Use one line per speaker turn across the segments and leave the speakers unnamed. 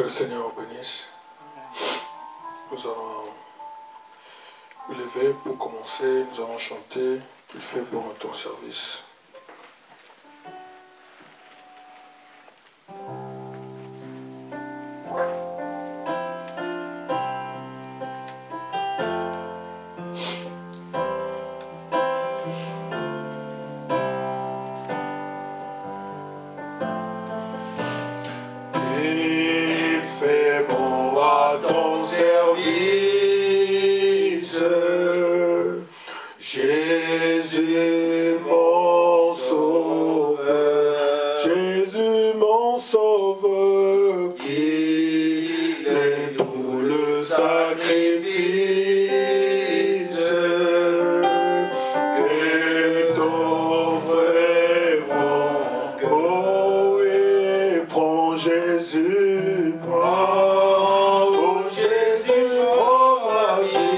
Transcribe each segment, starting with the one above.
le Seigneur vous bénisse. Nous allons nous lever pour commencer. Nous allons chanter qu'il fait bon à ton service.
Jésus mon sauveur, Jésus mon sauveur, qu'il est tout le sacrifice que t'offre mon oh oui, prends Jésus, prends, oh Jésus, prends ma vie.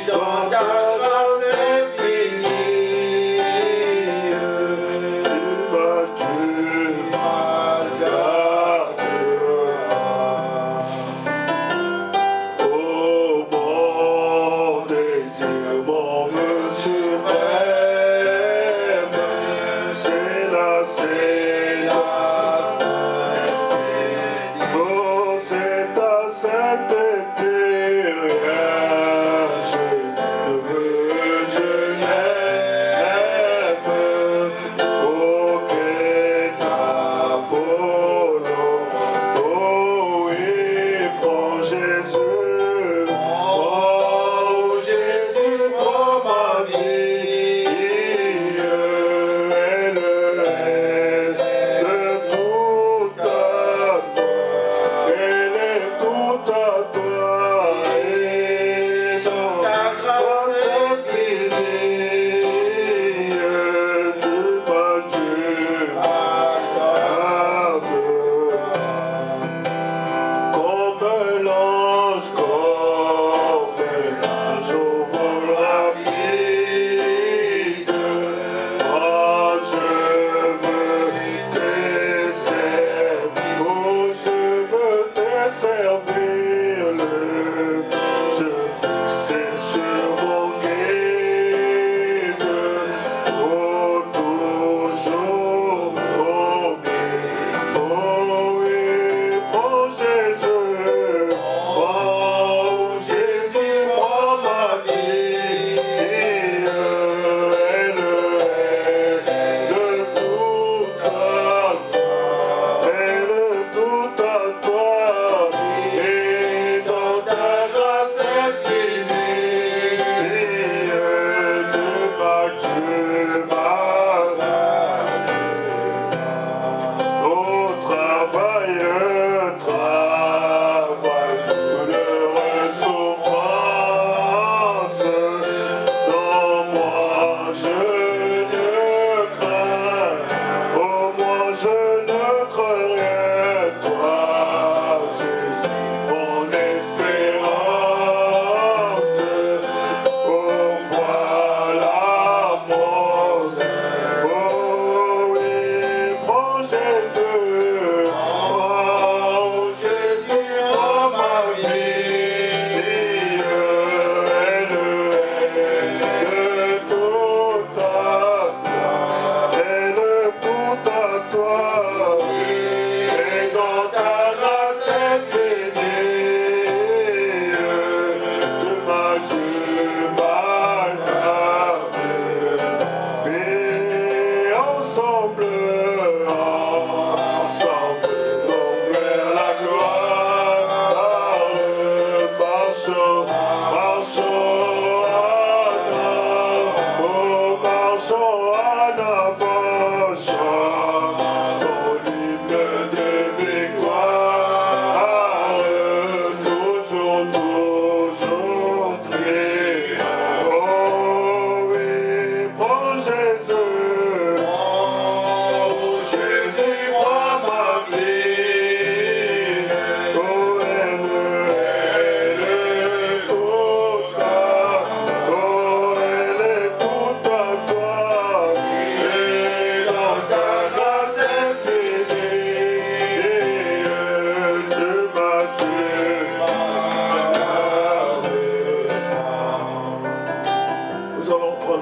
Dans ta grâce infinie.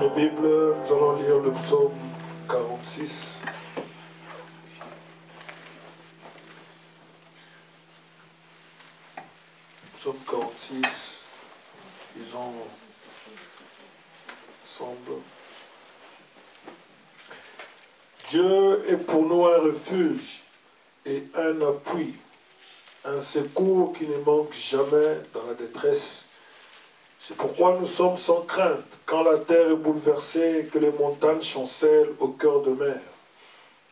nos Bibles, nous allons lire le psaume 46. Psaume 46, ils ont ensemble. Dieu est pour nous un refuge et un appui, un secours qui ne manque jamais dans la détresse. C'est pourquoi nous sommes sans crainte quand la terre est bouleversée et que les montagnes chancellent au cœur de mer.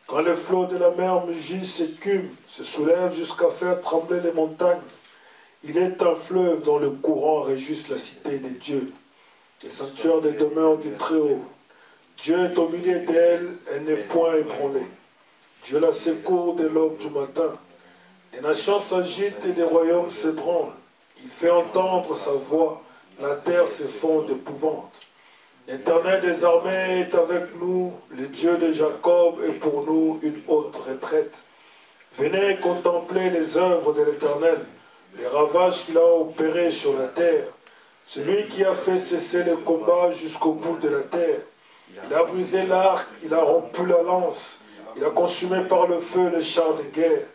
Quand les flots de la mer mugissent, s'écument, se soulèvent jusqu'à faire trembler les montagnes. Il est un fleuve dont le courant réjouisse la cité des dieux, les sanctuaires des demeures du Très-Haut. Dieu est au milieu d'elle, elle n'est point ébranlée. Dieu la secourt dès l'aube du matin. Les nations s'agitent et des royaumes s'ébranlent. Il fait entendre sa voix, la terre s'effondre d'épouvante. L'Éternel des armées est avec nous, le Dieu de Jacob est pour nous une haute retraite. Venez contempler les œuvres de l'Éternel, les ravages qu'il a opérés sur la terre. Celui qui a fait cesser le combat jusqu'au bout de la terre. Il a brisé l'arc, il a rompu la lance, il a consumé par le feu les chars de guerre.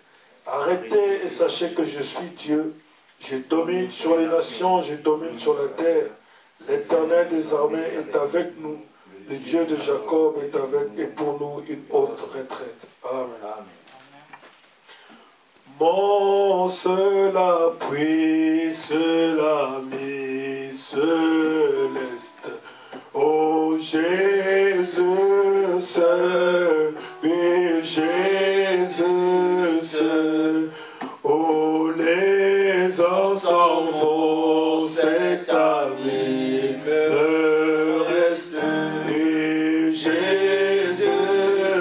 Arrêtez et sachez que je suis Dieu. Je domine sur les nations, je domine sur la terre. L'Éternel des armées est avec nous. Le Dieu de Jacob est pour nous une haute retraite. Amen. Mon seul appui, seul ami céleste. Ô Jésus, seul, oui, Jésus, seul. Oh, les enfants vont, cet ami me reste. Et Jésus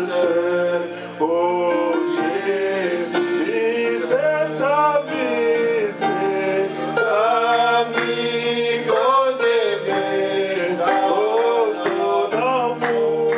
seul, oh Jésus, et cet ami qu'on aimait. Oh, son amour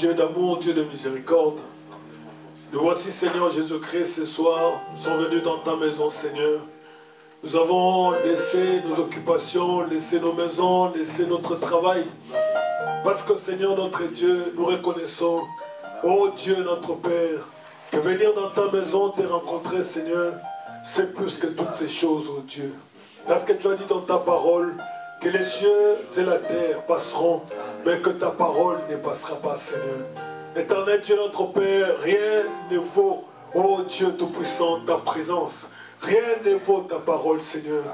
Dieu d'amour, Dieu de miséricorde. Nous voici, Seigneur Jésus-Christ, ce soir. Nous sommes venus dans ta maison, Seigneur. Nous avons laissé nos occupations, laissé nos maisons, laissé notre travail. Parce que, Seigneur notre Dieu, nous reconnaissons, ô Dieu notre Père, que venir dans ta maison, te rencontrer, Seigneur, c'est plus que toutes ces choses, ô Dieu. Parce que tu as dit dans ta parole que les cieux et la terre passeront, mais que ta parole ne passera pas, Seigneur. Éternel Dieu notre Père, rien ne vaut, ô Dieu Tout-Puissant, ta présence. Rien ne vaut ta parole, Seigneur.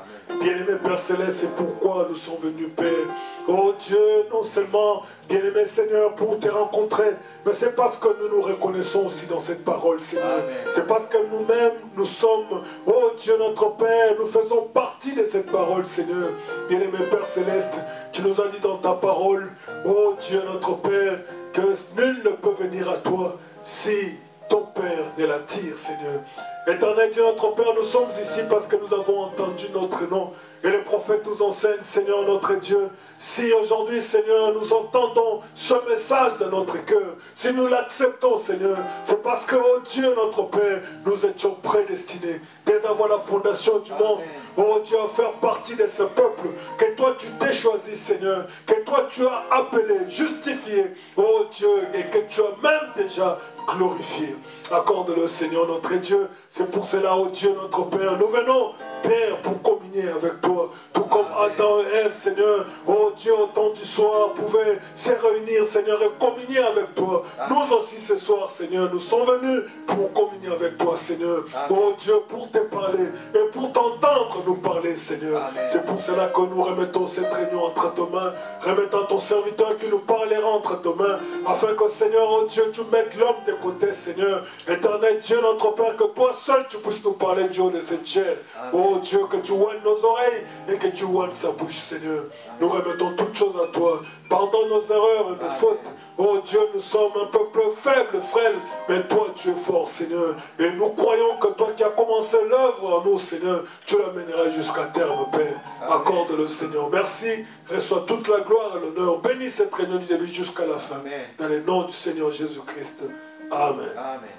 Bien-aimé Père Céleste, c'est pourquoi nous sommes venus, Père. Oh Dieu, non seulement, bien-aimé Seigneur, pour te rencontrer, mais c'est parce que nous nous reconnaissons aussi dans cette parole, Seigneur. C'est parce que nous-mêmes, nous sommes, oh Dieu notre Père, nous faisons partie de cette parole, Seigneur. Bien-aimé Père Céleste, tu nous as dit dans ta parole, oh Dieu notre Père, que nul ne peut venir à toi si ton Père ne l'attire, Seigneur. Éternel Dieu notre Père, nous sommes ici parce que nous avons entendu notre nom. Et le prophète nous enseigne, Seigneur notre Dieu, si aujourd'hui, Seigneur, nous entendons ce message de notre cœur, si nous l'acceptons, Seigneur, c'est parce que, oh Dieu notre Père, nous étions prédestinés, dès avant la fondation du monde, oh Dieu, à faire partie de ce peuple, que toi tu t'es choisi, Seigneur, que toi tu as appelé, justifié, oh Dieu, et que tu as même déjà glorifié. Accorde-le, Seigneur notre Dieu. C'est pour cela, oh Dieu notre Père, nous venons, Père, pour communier avec toi. Tout comme Adam et Ève, Seigneur, oh Dieu, au temps du soir, pouvaient se réunir, Seigneur, et communier avec toi. Nous aussi, ce soir, Seigneur, nous sommes venus pour communier avec toi, Seigneur. Oh Dieu, pour te parler et pour t'entendre nous parler, Seigneur. C'est pour cela que nous remettons cette réunion entre tes mains, remettons ton serviteur qui nous parlera entre tes mains, afin que, Seigneur, oh Dieu, tu mettes l'homme de côté, Seigneur. Éternel Dieu, notre Père, que toi seul tu puisses nous parler, Dieu, de cette chair. Oh Dieu, que tu oignes nos oreilles et que tu oignes sa bouche, Seigneur. Nous remettons toutes choses à toi. Pardonne nos erreurs et nos fautes. Oh Dieu, nous sommes un peuple faible, frêle, mais toi tu es fort, Seigneur. Et nous croyons que toi qui as commencé l'œuvre en nous, Seigneur, tu l'amèneras jusqu'à terme, Père. Accorde-le, Seigneur. Merci. Reçois toute la gloire et l'honneur. Bénis cette réunion du début jusqu'à la fin. Dans le nom du Seigneur Jésus-Christ. Amen.
Amen.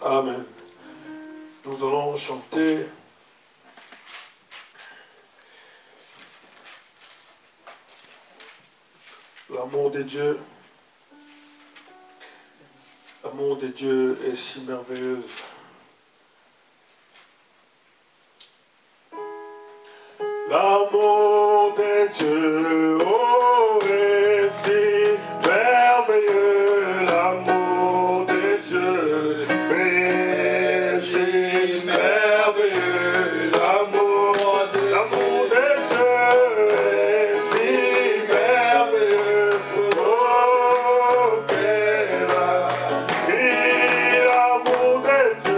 Amen. Nous allons chanter l'amour de Dieu. L'amour de Dieu est si merveilleux. L'amour de Dieu, oh, est si merveilleux. L'amour de Dieu est si merveilleux. L'amour de Dieu est si merveilleux. Oh, quel l'amour de Dieu.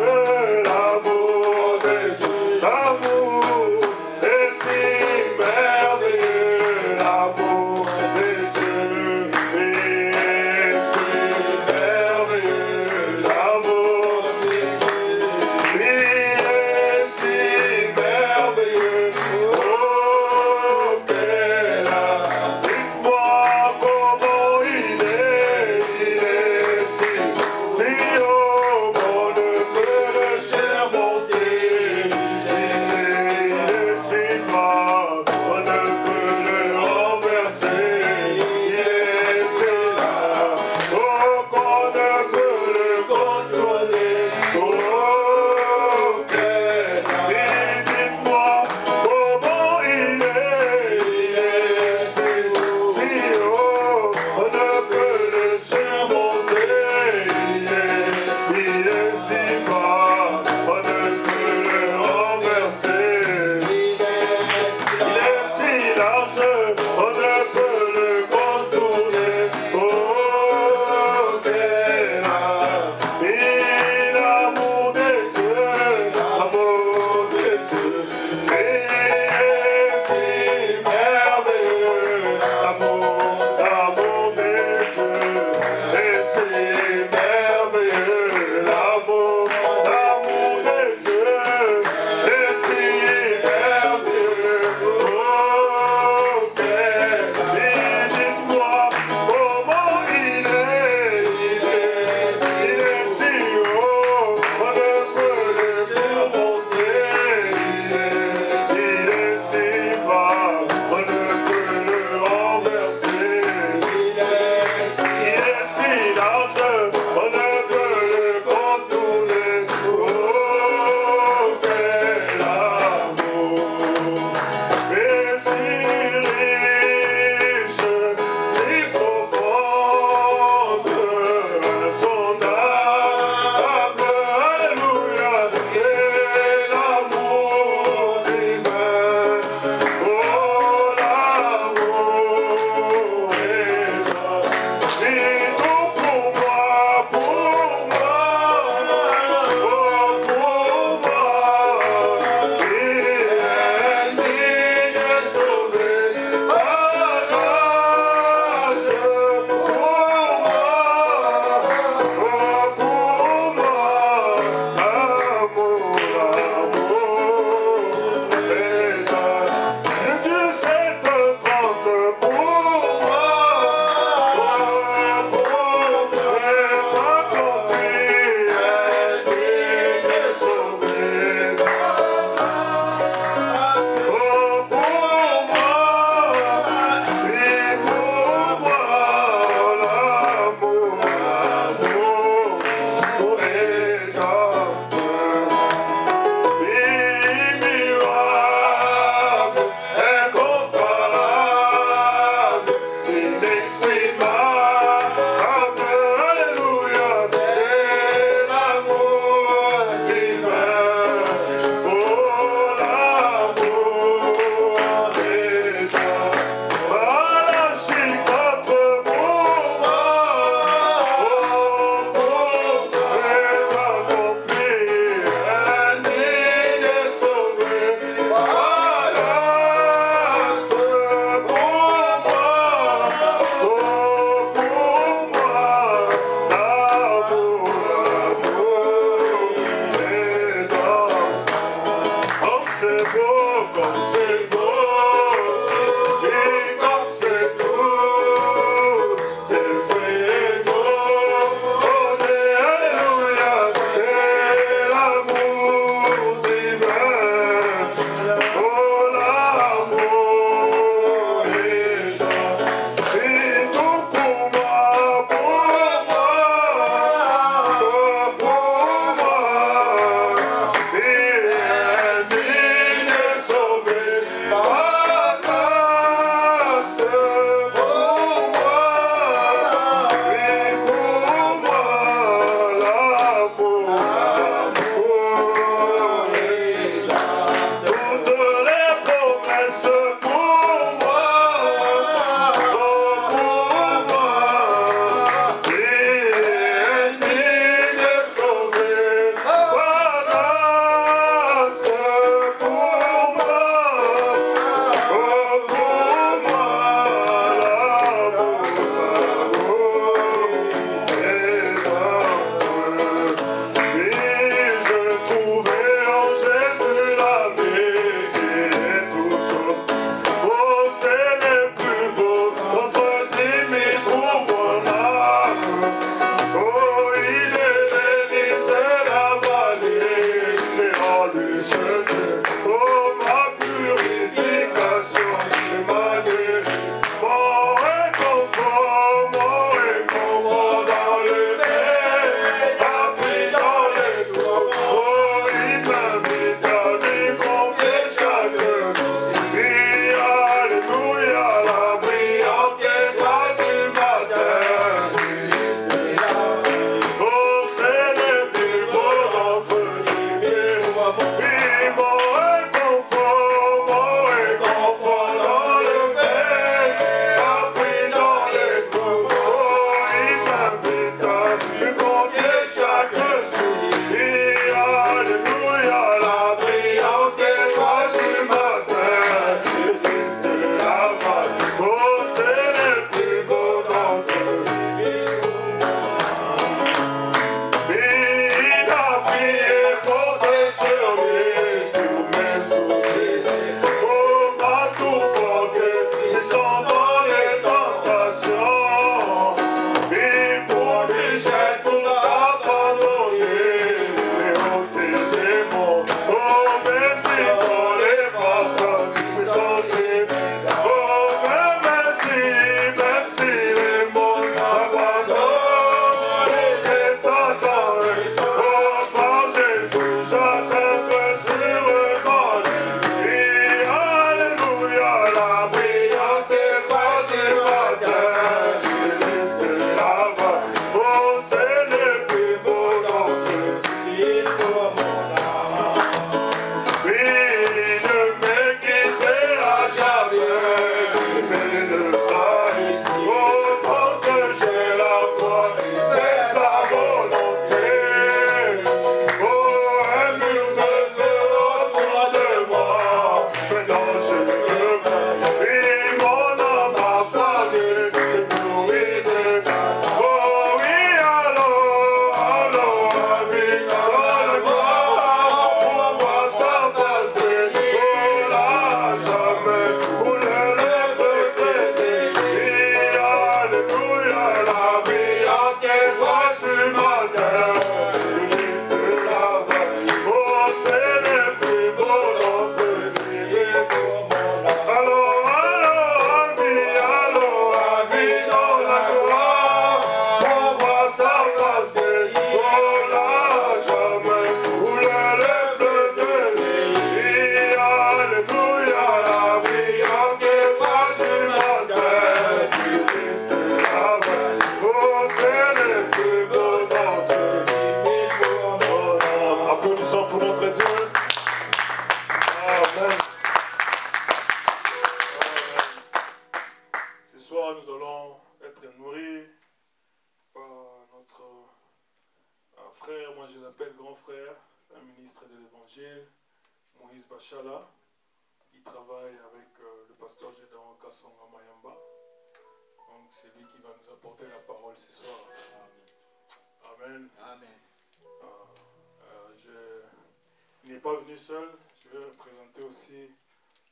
Il n'est pas venu seul, je vais présenter aussi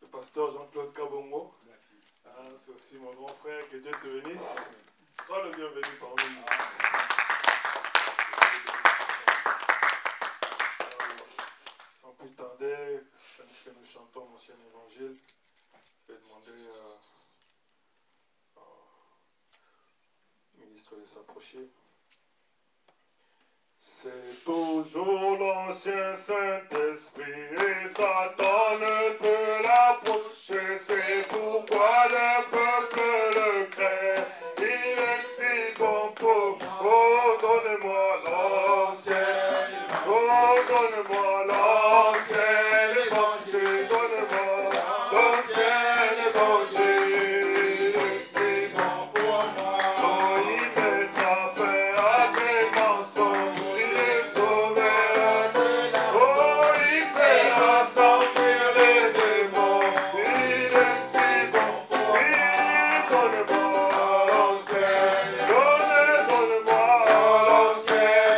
le pasteur Jean-Claude Kabongo. C'est aussi mon grand frère, que Dieu te bénisse. Sois le bienvenu parmi nous. Sans plus tarder, tandis que nous chantons l'ancien évangile, je vais demander au ministre de s'approcher. C'est toujours l'ancien Saint-Esprit et Satan ne peut l'approcher. C'est pourquoi le peuple le craint. Il est si bon pour moi. Oh, donne-moi l'ancien. Oh, donne-moi l'ancien évangile. Donne-moi l'ancien évangile. Il est si bon pour moi. Oh, il mettra fin à des mensonges.
Donne-moi l'ancien.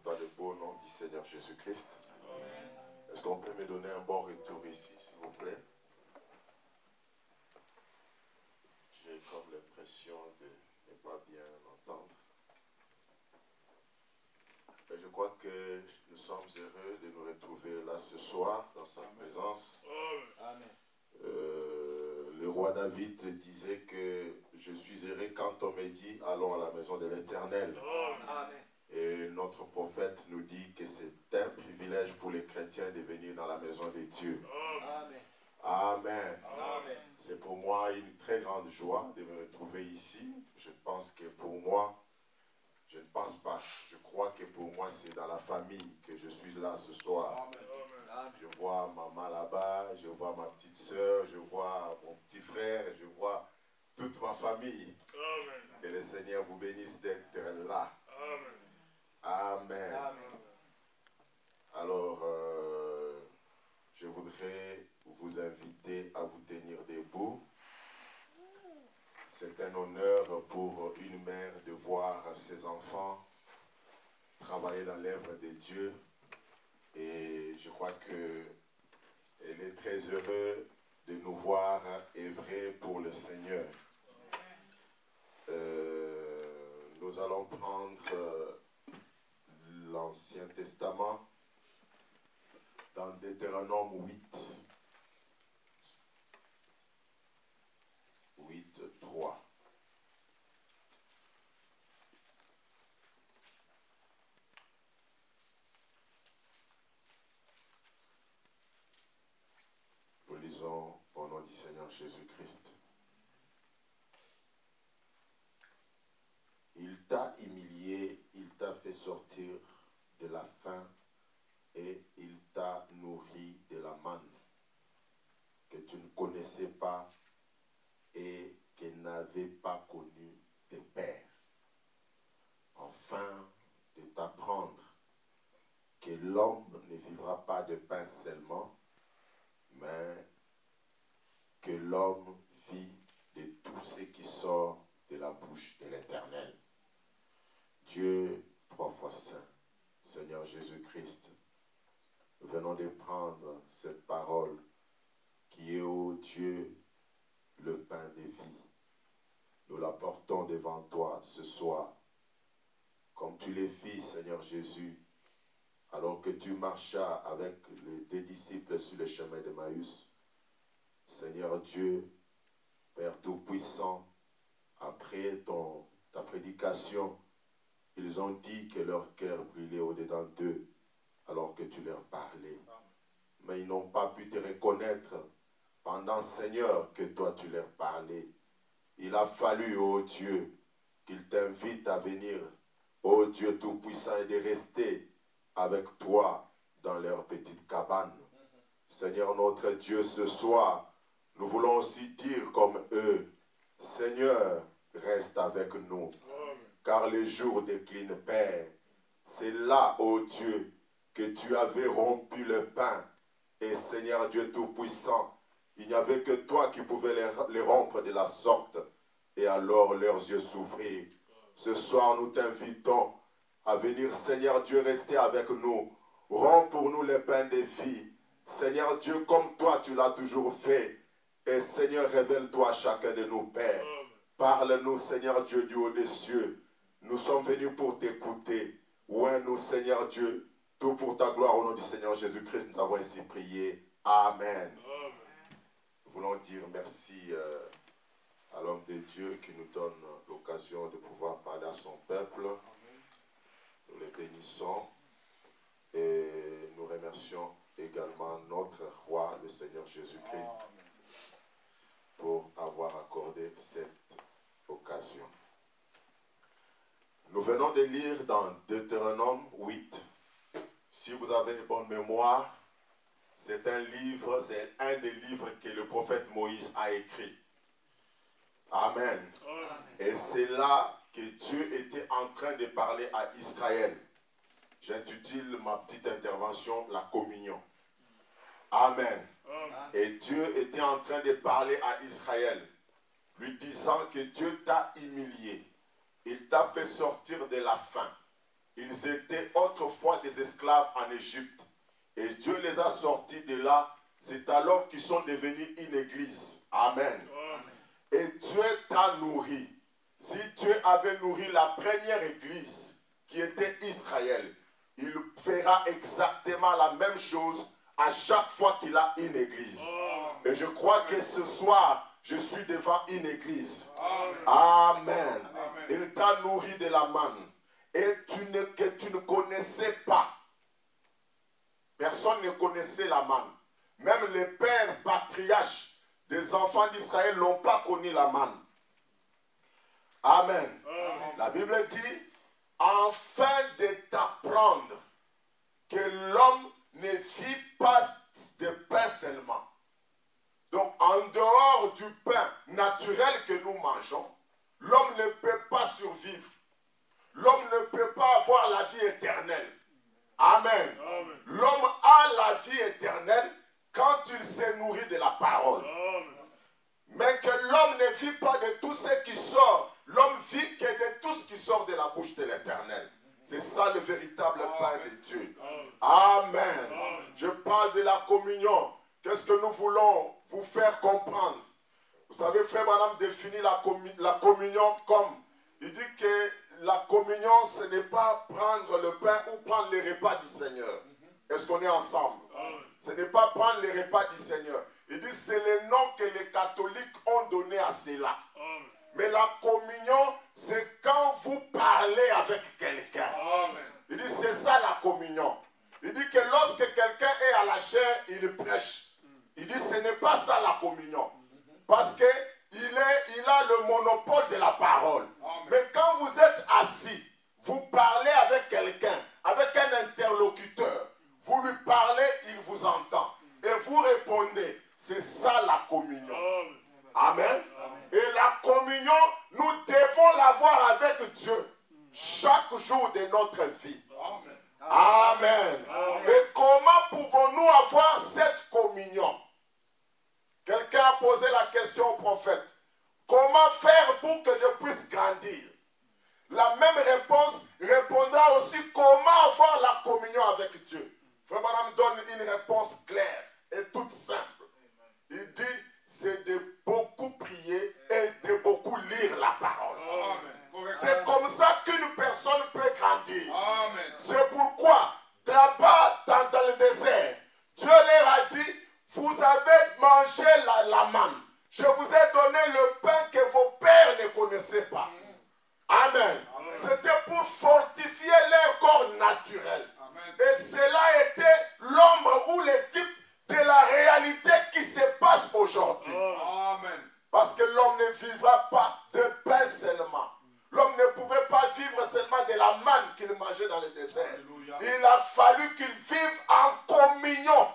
dans le beau nom du Seigneur Jésus-Christ. Est-ce qu'on peut me donner un bon retour ici, s'il vous plaît? J'ai comme l'impression de ne pas bien entendre. Et je crois que nous sommes heureux de nous retrouver là ce soir, dans sa présence.
Amen.
Le roi David disait que je suis heureux quand on me dit allons à la maison de l'Éternel.
Amen.
Et notre prophète nous dit que c'est un privilège pour les chrétiens de venir dans la maison de Dieu.
Amen.
Amen.
Amen.
C'est pour moi une très grande joie de me retrouver ici. Je pense que pour moi, je ne pense pas, je crois que pour moi c'est dans la famille que je suis là ce soir.
Amen.
Je vois maman là-bas, je vois ma petite soeur, je vois mon petit frère, je vois toute ma famille.
Amen.
Que le Seigneur vous bénisse d'être là.
Amen.
Amen.
Amen.
Alors, je voudrais vous inviter à vous tenir debout. C'est un honneur pour une mère de voir ses enfants travailler dans l'œuvre de Dieu. Et je crois qu'elle est très heureuse de nous voir œuvrer pour le Seigneur. Nous allons prendre l'Ancien Testament dans Deutéronome 8. 8:3. Nous lisons au nom du Seigneur Jésus-Christ. Il t'a humilié, il t'a fait sortir de la faim et il t'a nourri de la manne que tu ne connaissais pas et que n'avait pas connu tes pères, afin de t'apprendre que l'homme ne vivra pas de pain seulement, mais que l'homme vit de tout ce qui sort de la bouche de l'Éternel. Dieu, 3 fois saint, Seigneur Jésus-Christ, nous venons de prendre cette parole qui est, ô Dieu, le pain de vie. Nous la portons devant toi ce soir, comme tu l'es fis, Seigneur Jésus, alors que tu marchas avec les 2 disciples sur le chemin de Maüs. Seigneur Dieu, Père Tout-Puissant, après ta prédication, ils ont dit que leur cœur brûlait au-dedans d'eux, alors que tu leur parlais. Mais ils n'ont pas pu te reconnaître pendant, Seigneur, que toi tu leur parlais. Il a fallu, ô Dieu, qu'ils t'invitent à venir, ô Dieu Tout-Puissant, et de rester avec toi dans leur petite cabane. Seigneur notre Dieu, ce soir, nous voulons aussi dire comme eux, Seigneur, reste avec nous, car les jours déclinent, Père. C'est là, ô Dieu, que tu avais rompu le pain. Et Seigneur Dieu Tout-Puissant, il n'y avait que toi qui pouvais les rompre de la sorte. Et alors leurs yeux s'ouvrirent. Ce soir, nous t'invitons à venir, Seigneur Dieu, rester avec nous. Romps pour nous le pain de vie. Seigneur Dieu, comme toi, tu l'as toujours fait. Et Seigneur, révèle-toi à chacun de nous, Père. Parle-nous, Seigneur Dieu du haut des cieux. Nous sommes venus pour t'écouter. Ouvre-nous, Seigneur Dieu, tout pour ta gloire. Au nom du Seigneur Jésus-Christ, nous avons ainsi prié. Amen. Nous voulons dire merci à l'homme de Dieu qui nous donne l'occasion de pouvoir parler à son peuple. Nous les bénissons et nous remercions également notre roi, le Seigneur Jésus-Christ, pour avoir accordé cette occasion. Nous venons de lire dans Deutéronome 8. Si vous avez une bonne mémoire, c'est un livre, c'est un des livres que le prophète Moïse a écrit. Amen. Et c'est là que Dieu était en train de parler à Israël. J'intitule ma petite intervention la communion. Amen. Et Dieu était en train de parler à Israël, lui disant que Dieu t'a humilié. Il t'a fait sortir de la faim. Ils étaient autrefois des esclaves en Égypte. Et Dieu les a sortis de là. C'est alors qu'ils sont devenus une église. Amen. Et Dieu t'a nourri. Si Dieu avait nourri la première église qui était Israël, il fera exactement la même chose à chaque fois qu'il a une église. Et je crois que ce soir, je suis devant une église. Amen. Il t'a nourri de la manne. Et que tu ne connaissais pas. Personne ne connaissait la manne. Même les pères patriarches des enfants d'Israël n'ont pas connu la manne. Amen. La Bible dit, afin de t'apprendre que l'homme ne vit pas de pain seulement. Donc, en dehors du pain naturel que nous mangeons, l'homme ne peut pas survivre. L'homme ne peut pas avoir la vie éternelle. Amen. L'homme a la vie éternelle quand il se nourrit de la parole. Mais que l'homme ne vit pas de tout ce qui sort. L'homme vit que de tout ce qui sort de la bouche de l'Éternel. C'est ça le véritable pain de Dieu. Amen. Je parle de la communion. Qu'est-ce que nous voulons vous faire comprendre? Vous savez, Frère Branham définit la communion comme, il dit que la communion, ce n'est pas prendre le pain ou prendre les repas du Seigneur. Est-ce qu'on est ensemble? Ce n'est pas prendre les repas du Seigneur. Il dit c'est le nom que les catholiques ont donné à cela. Mais la communion, c'est quand vous parlez avec quelqu'un. Il dit c'est ça la communion. Il dit que lorsque quelqu'un est à la chair, il prêche. Il dit ce n'est pas ça la communion. Parce qu'il a le monopole de la parole. Mais quand vous êtes assis, vous parlez avec quelqu'un, avec un interlocuteur. Vous lui parlez, il vous entend. Et vous répondez. C'est ça la communion. Amen. Et la communion, nous devons l'avoir avec Dieu chaque jour de notre vie. Amen. Et comment pouvons-nous avoir cette communion? Quelqu'un a posé la question au prophète. Comment faire pour que je puisse grandir? La même réponse répondra aussi comment avoir la communion avec Dieu. Frère Branham donne une réponse claire et toute simple. Il dit, c'est de beaucoup prier et de beaucoup lire la parole. C'est comme ça qu'une personne peut grandir. C'est pourquoi, là-bas, dans le désert, Dieu leur a dit, vous avez mangé la manne. Je vous ai donné le pain que vos pères ne connaissaient pas. Amen. C'était pour fortifier leur corps naturel. Et cela était l'ombre ou le type de la réalité qui se passe aujourd'hui. Parce que l'homme ne vivra pas de pain seulement. L'homme ne pouvait pas vivre seulement de la manne qu'il mangeait dans le désert. Alléluia. Il a fallu qu'il vive en communion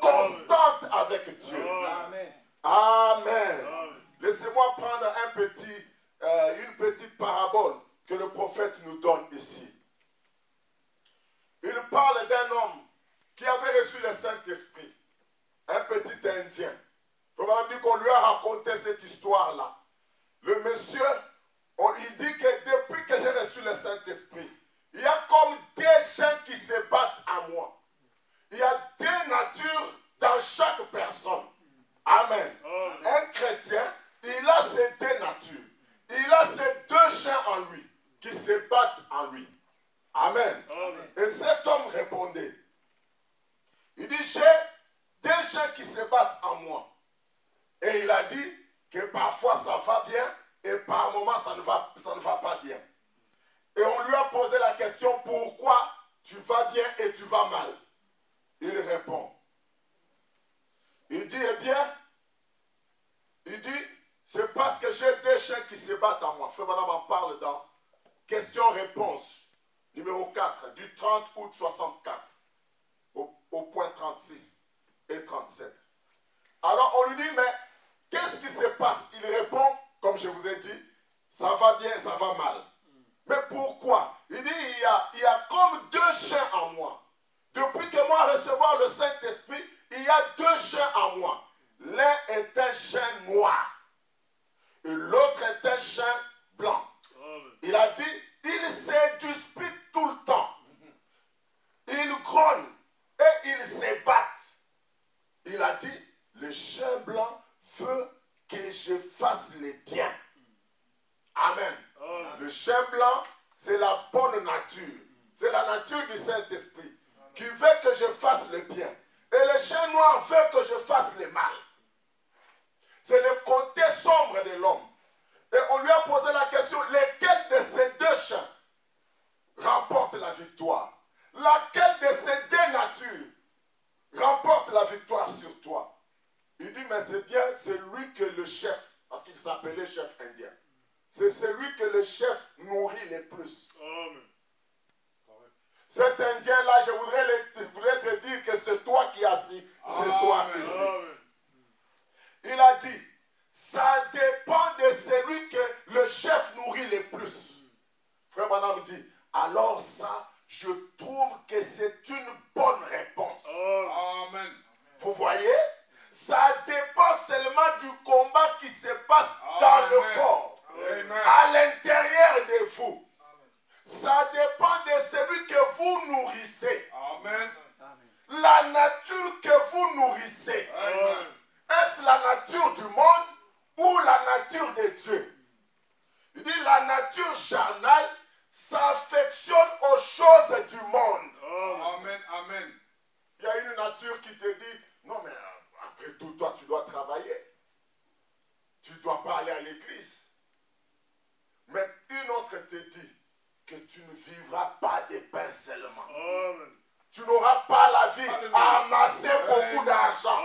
constante avec Dieu. Amen. Amen. Laissez-moi prendre une petite parabole que le prophète nous donne ici. Il parle d'un homme qui avait reçu le Saint-Esprit, un petit Indien. Il faut dire qu'on lui a raconté cette histoire-là. Le monsieur, il dit que depuis que j'ai reçu le Saint-Esprit, il y a comme deux chiens qui se battent à moi. Il y a deux natures dans chaque personne. Amen. Un chrétien, il a ces deux natures. Il a ces deux chiens en lui qui se battent en lui. Amen. Et cet homme répondait. Il dit, j'ai deux chiens qui se battent en moi. Et il a dit que parfois ça va bien et par moments ça ne va pas bien. Et on lui a posé la question, pourquoi tu vas bien et tu vas mal? Il répond. Il dit, eh bien, il dit, c'est parce que j'ai deux chiens qui se battent en moi. Frère Branham en parle dans question-réponse, numéro 4, du 30 août 64, au point 36 et 37. Alors on lui dit, mais qu'est-ce qui se passe? Il répond, comme je vous ai dit, ça va bien, ça va mal. Mais pourquoi? Il dit, il y a comme deux chiens en moi. Depuis que moi recevoir le Saint-Esprit, il y a deux chiens en moi. L'un est un chien noir et l'autre est un chien blanc. Il a dit, il se dispute tout le le chien blanc veut que je fasse le bien. Amen. Le chien blanc, c'est la bonne nature. C'est la nature du Saint-Esprit qui veut que je fasse le bien. Et le chien noir veut que je fasse le mal. C'est le côté sombre de l'homme. Et on lui a posé la question, lequel de ces deux chiens remporte la victoire? Laquelle de ces deux natures remporte la victoire sur toi? Il dit, mais c'est bien celui que le chef, parce qu'il s'appelait chef indien, c'est celui que le chef nourrit le plus.
Amen.
Cet Indien-là, je voudrais te dire que c'est toi qui es assis ce soir ici.
Amen.
Il a dit, ça dépend de celui que le chef nourrit le plus. Frère Branham dit, alors ça, je trouve que c'est une bonne réponse.
Amen.
Vous voyez? Ça dépend seulement du combat qui se passe dans le corps, à l'intérieur de vous. Ça dépend de celui que vous nourrissez.
Amen.
La nature que vous nourrissez.
Amen.
Est-ce la nature du monde ou la nature de Dieu? Il dit la nature charnelle s'affectionne aux choses du monde.
Amen. Amen.
Il y a une nature qui te dit, non mais après tout, toi tu dois travailler. Tu ne dois pas aller à l'église. Mais une autre te dit que tu ne vivras pas de pain seulement.
Amen.
Tu n'auras pas la vie à amasser beaucoup d'argent.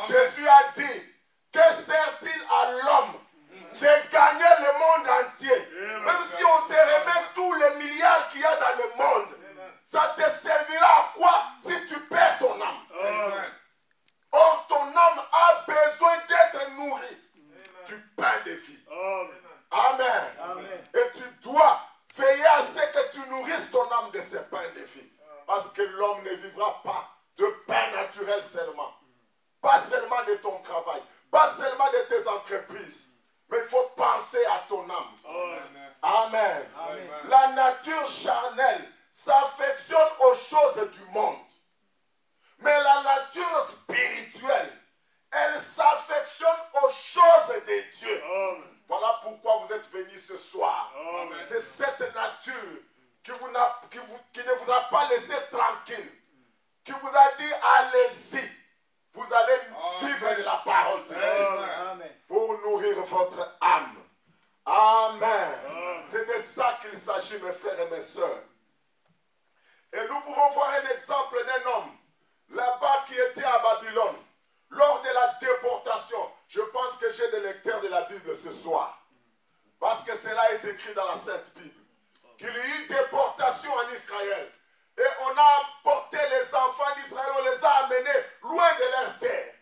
Jésus a dit, que sert-il à l'homme de gagner le monde entier? Même si on te remet tous les milliards qu'il y a dans le monde, ça te servira à quoi si tu perds ton âme? Or, ton âme a besoin d'être nourrie du pain de vie. Amen. Et tu dois veiller à ce que tu nourrisses ton âme de ce pain de vie. Parce que l'homme ne vivra pas de pain naturel seulement. Pas seulement de ton travail, pas seulement de tes entreprises. Mais il faut penser à ton âme. Amen. La nature charnelle s'affectionne aux choses du monde. Mais la nature spirituelle, elle s'affectionne aux choses de Dieu. Voilà pourquoi vous êtes venus ce soir. C'est cette nature qui ne vous a pas laissé tranquille, qui vous a dit allez-y, vous allez vivre de la parole de Dieu pour nourrir votre âme. Amen. C'est de ça qu'il s'agit, mes frères et mes sœurs. Et nous pouvons voir un exemple d'un homme là-bas qui était à Babylone lors de la déportation. Je pense que j'ai des lecteurs de la Bible ce soir, parce que cela est écrit dans la Sainte Bible. Qu'il y eut déportation en Israël. Et on a emporté les enfants d'Israël, on les a amenés loin de leur terre.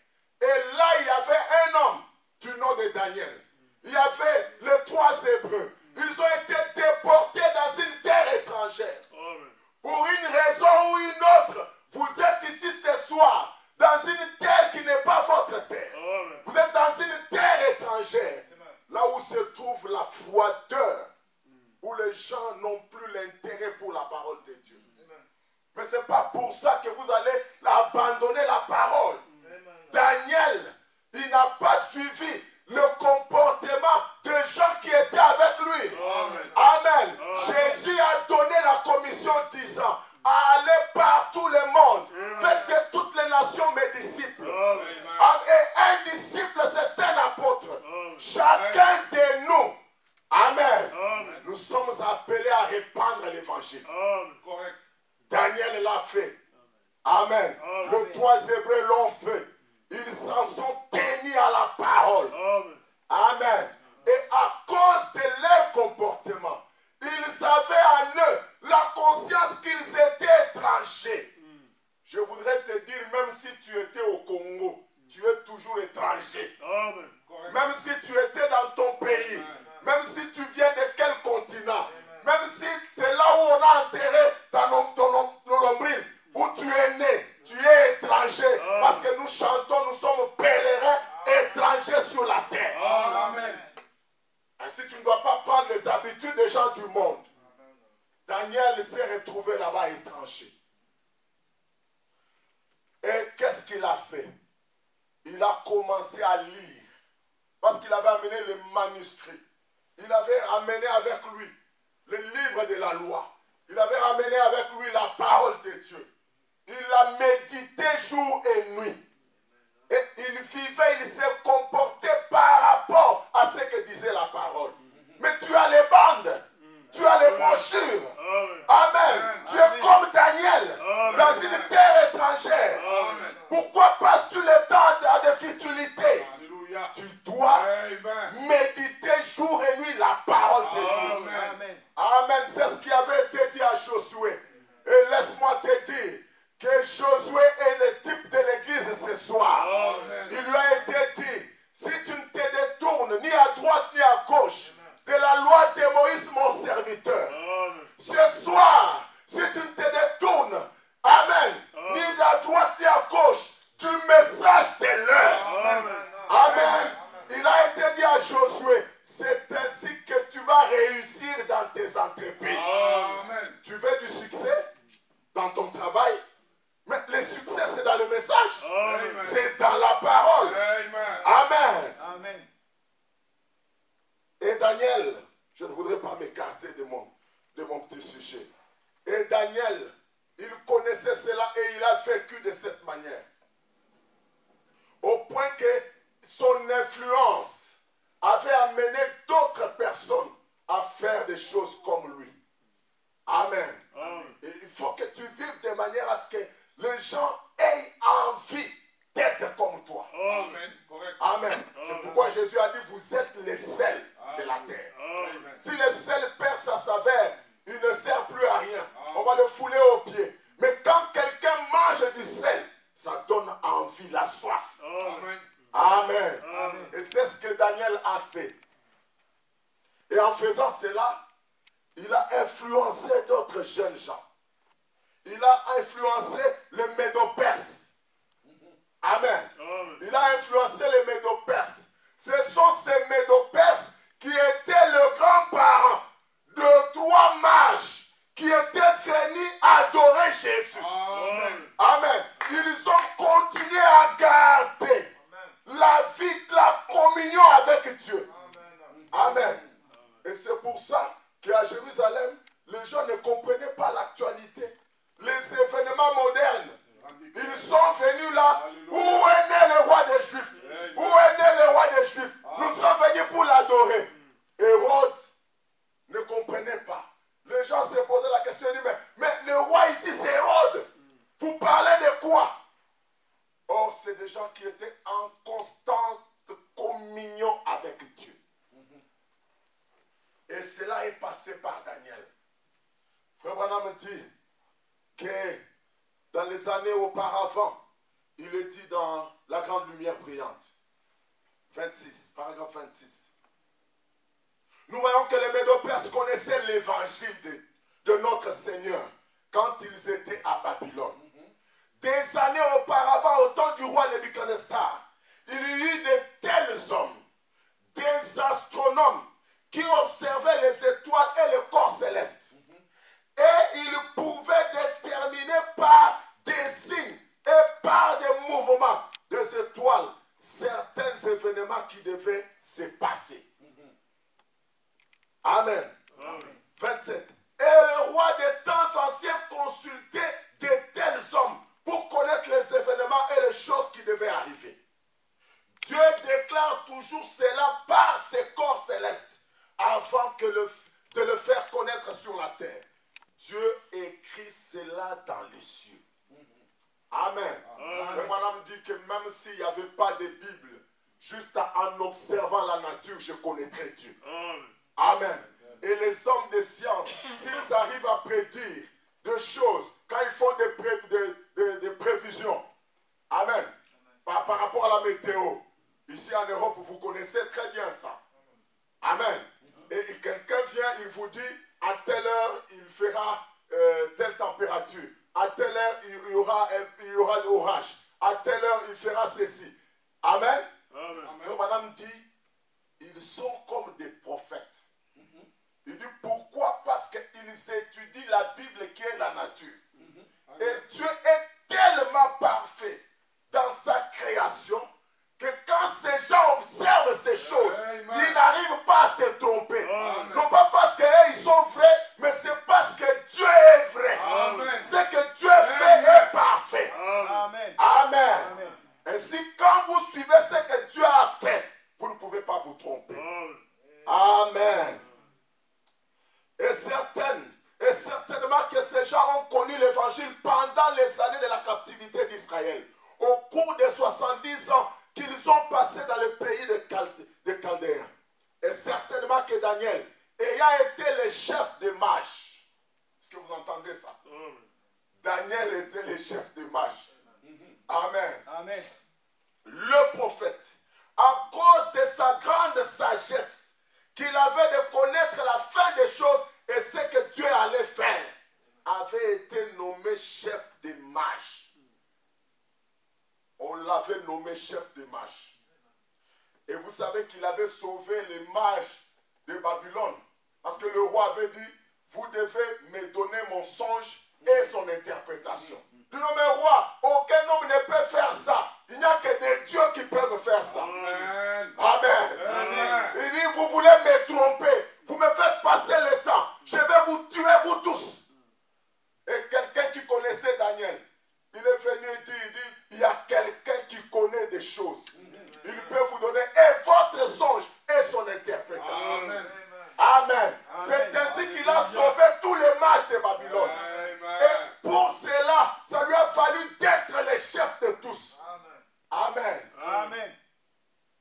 Et là, il y avait un homme du nom de Daniel. Il y avait les 3 Hébreux. Ils ont été déportés dans une terre étrangère. Pour une raison ou une autre, vous êtes ici ce soir, dans une terre qui n'est pas votre terre. Vous êtes dans une terre étrangère, là où se trouve la froideur, où les gens n'ont plus l'intérêt pour la parole de Dieu. Mais ce n'est pas pour ça que vous allez abandonner la parole. Daniel, il n'a pas suivi le comportement des gens qui étaient avec lui. Amen. Jésus a donné la commission disant, allez par tout le monde, faites de toutes les nations mes disciples. Et un disciple, c'est un apôtre. Chacun de nous, amen, nous sommes appelés à répandre l'évangile. Daniel l'a fait. Amen. Les 3 Hébreux l'ont fait. Ils s'en sont tenus à la parole. Amen. Et à cause de leur comportement, ils avaient en eux la conscience qu'ils étaient étrangers. Je voudrais te dire, même si tu étais au Congo, tu es toujours étranger. Même si tu étais dans ton pays, même si tu viens de quel continent, même si c'est là où on a enterré ton nombril, où tu es né, tu es étranger. Parce que nous chantons, nous sommes pèlerins, étrangers sur la terre. Ainsi, tu ne dois pas prendre les habitudes des gens du monde. Daniel s'est retrouvé là-bas étranger. Et qu'est-ce qu'il a fait? Il il a commencé à lire. Parce qu'il avait amené les manuscrits. Il avait amené avec lui le livre de la loi. Il avait amené avec lui la parole de Dieu. Il l'a médité jour et nuit. Et il vivait, il se comportait par rapport à ce que disait la parole. Mais tu as les bandes, tu as les brochures. Amen. Tu es comme Daniel dans une terre étrangère. Pourquoi passes-tu le temps à des futilités? Tu dois méditer jour et nuit la parole de Dieu. Amen. C'est ce qui avait été dit à Josué. Et laisse-moi te dire que Josué est le type de l'église ce soir. Il lui a été dit, si tu ne te détournes ni à droite ni à gauche de la loi de Moïse mon serviteur, ce soir, si tu ne te détournes, amen, ni à droite ni à gauche du message de l'heure, amen, il a été dit à Josué, c'est ainsi que tu vas réussir dans tes entreprises. Tu veux du succès dans ton travail? Mais le succès, c'est dans le message. C'est dans la parole. Amen. Et Daniel, je ne voudrais pas m'écarter de mon petit sujet. Et Daniel, il connaissait cela et il a vécu de cette manière. Au point que son influence avait amené d'autres personnes à faire des choses comme lui. Amen. Et il faut que tu vives de manière à ce que les gens aient envie d'être comme toi. Amen. C'est pourquoi Jésus a dit, vous êtes les sels de la terre. Si le sel perd sa saveur, il ne sert plus à rien. On va le fouler aux pieds. Mais quand quelqu'un mange du sel, ça donne envie, la soif. Amen. Et c'est ce que Daniel a fait. Et en faisant cela, il a influencé d'autres jeunes gens. Il a influencé les Médo-Perses. Amen. Il a influencé les Médo-Perses. Ce sont ces Médo-Perses qui étaient le grand-parent de 3 mages qui étaient venus adorer Jésus. Amen. Ils ont continué à garder la vie de la communion avec Dieu. Amen. Et c'est pour ça qu'à Jérusalem, les gens ne comprenaient pas l'actualité. Les événements modernes, ils sont venus là. Où est né le roi des Juifs? Où est né le roi des Juifs? Nous sommes venus pour l'adorer. Hérode ne comprenait pas. Les gens se posaient la question, ils disaient, mais le roi ici c'est Hérode. Vous parlez de quoi? Or, c'est des gens qui étaient en constante communion avec Dieu. Et cela est passé par Daniel. Frère Branham dit que dans les années auparavant, il est dit dans la grande lumière brillante, 26, paragraphe 26. Nous voyons que les Médo-Perses connaissaient l'évangile de notre Seigneur quand ils étaient à Babylone. Des années auparavant, au temps du roi Nebuchadnezzar, il y eut de tels hommes, des astronomes qui observaient les étoiles et le corps céleste. Et ils pouvaient déterminer par des signes et par des mouvements des étoiles certains événements qui devaient se passer. Amen. 27. Et le roi des temps anciens consultait de tels hommes pour connaître les événements et les choses qui devaient arriver. Dieu déclare toujours cela par ses corps célestes avant de le faire connaître sur la terre. Dieu écrit cela dans les cieux. Amen. Le madame dit que même s'il n'y avait pas de Bible, juste en observant la nature, je connaîtrais Dieu. Amen. Et les hommes de science, s'ils arrivent à prédire des choses, quand ils font des prévisions, amen, par rapport à la météo, ici en Europe, vous connaissez très bien ça. Amen. Et quelqu'un vient, il vous dit, à telle heure, il fera telle température. À telle heure, il y aura l'orage. À telle heure, il fera ceci. Amen. Frère madame dit, ils sont comme des prophètes. Il dit pourquoi? Parce qu'ils étudient la Bible qui est la nature. Et Dieu est tellement parfait dans sa création que Dieu fait est parfait.
Amen.
Amen.
Amen.
Ainsi, quand vous suivez ce que Dieu a fait, vous ne pouvez pas vous tromper. Amen. Et certainement que ces gens ont connu l'évangile pendant les années de la captivité d'Israël. Au cours des 70 ans qu'ils ont passé dans le pays des Chaldéens. Et certainement que Daniel, ayant été le chef des mages, est-ce que vous entendez ça? Daniel était le chef des mages. Amen.
Amen.
Le prophète, à cause de sa grande sagesse, qu'il avait de connaître la fin des choses et ce que Dieu allait faire, avait été nommé chef des mages. On l'avait nommé chef des mages. Et vous savez qu'il avait sauvé les mages de Babylone. Parce que le roi avait dit, vous devez me donner mon songe et son interprétation. Il dit, non mais roi, aucun homme ne peut faire ça. Il n'y a que des dieux qui peuvent faire ça.
Amen.
Amen.
Amen.
Il dit, vous voulez me tromper. Vous me faites passer le temps. Je vais vous tuer, vous tous. Et quelqu'un qui connaissait Daniel, il est venu et dit, il y a quelqu'un qui connaît des choses. Il peut vous donner et votre songe et son interprétation.
Amen.
Amen. C'est ainsi qu'il a sauvé tous les mages de Babylone.
Amen.
Et pour cela, ça lui a fallu d'être le chef de tous. Amen.
Amen.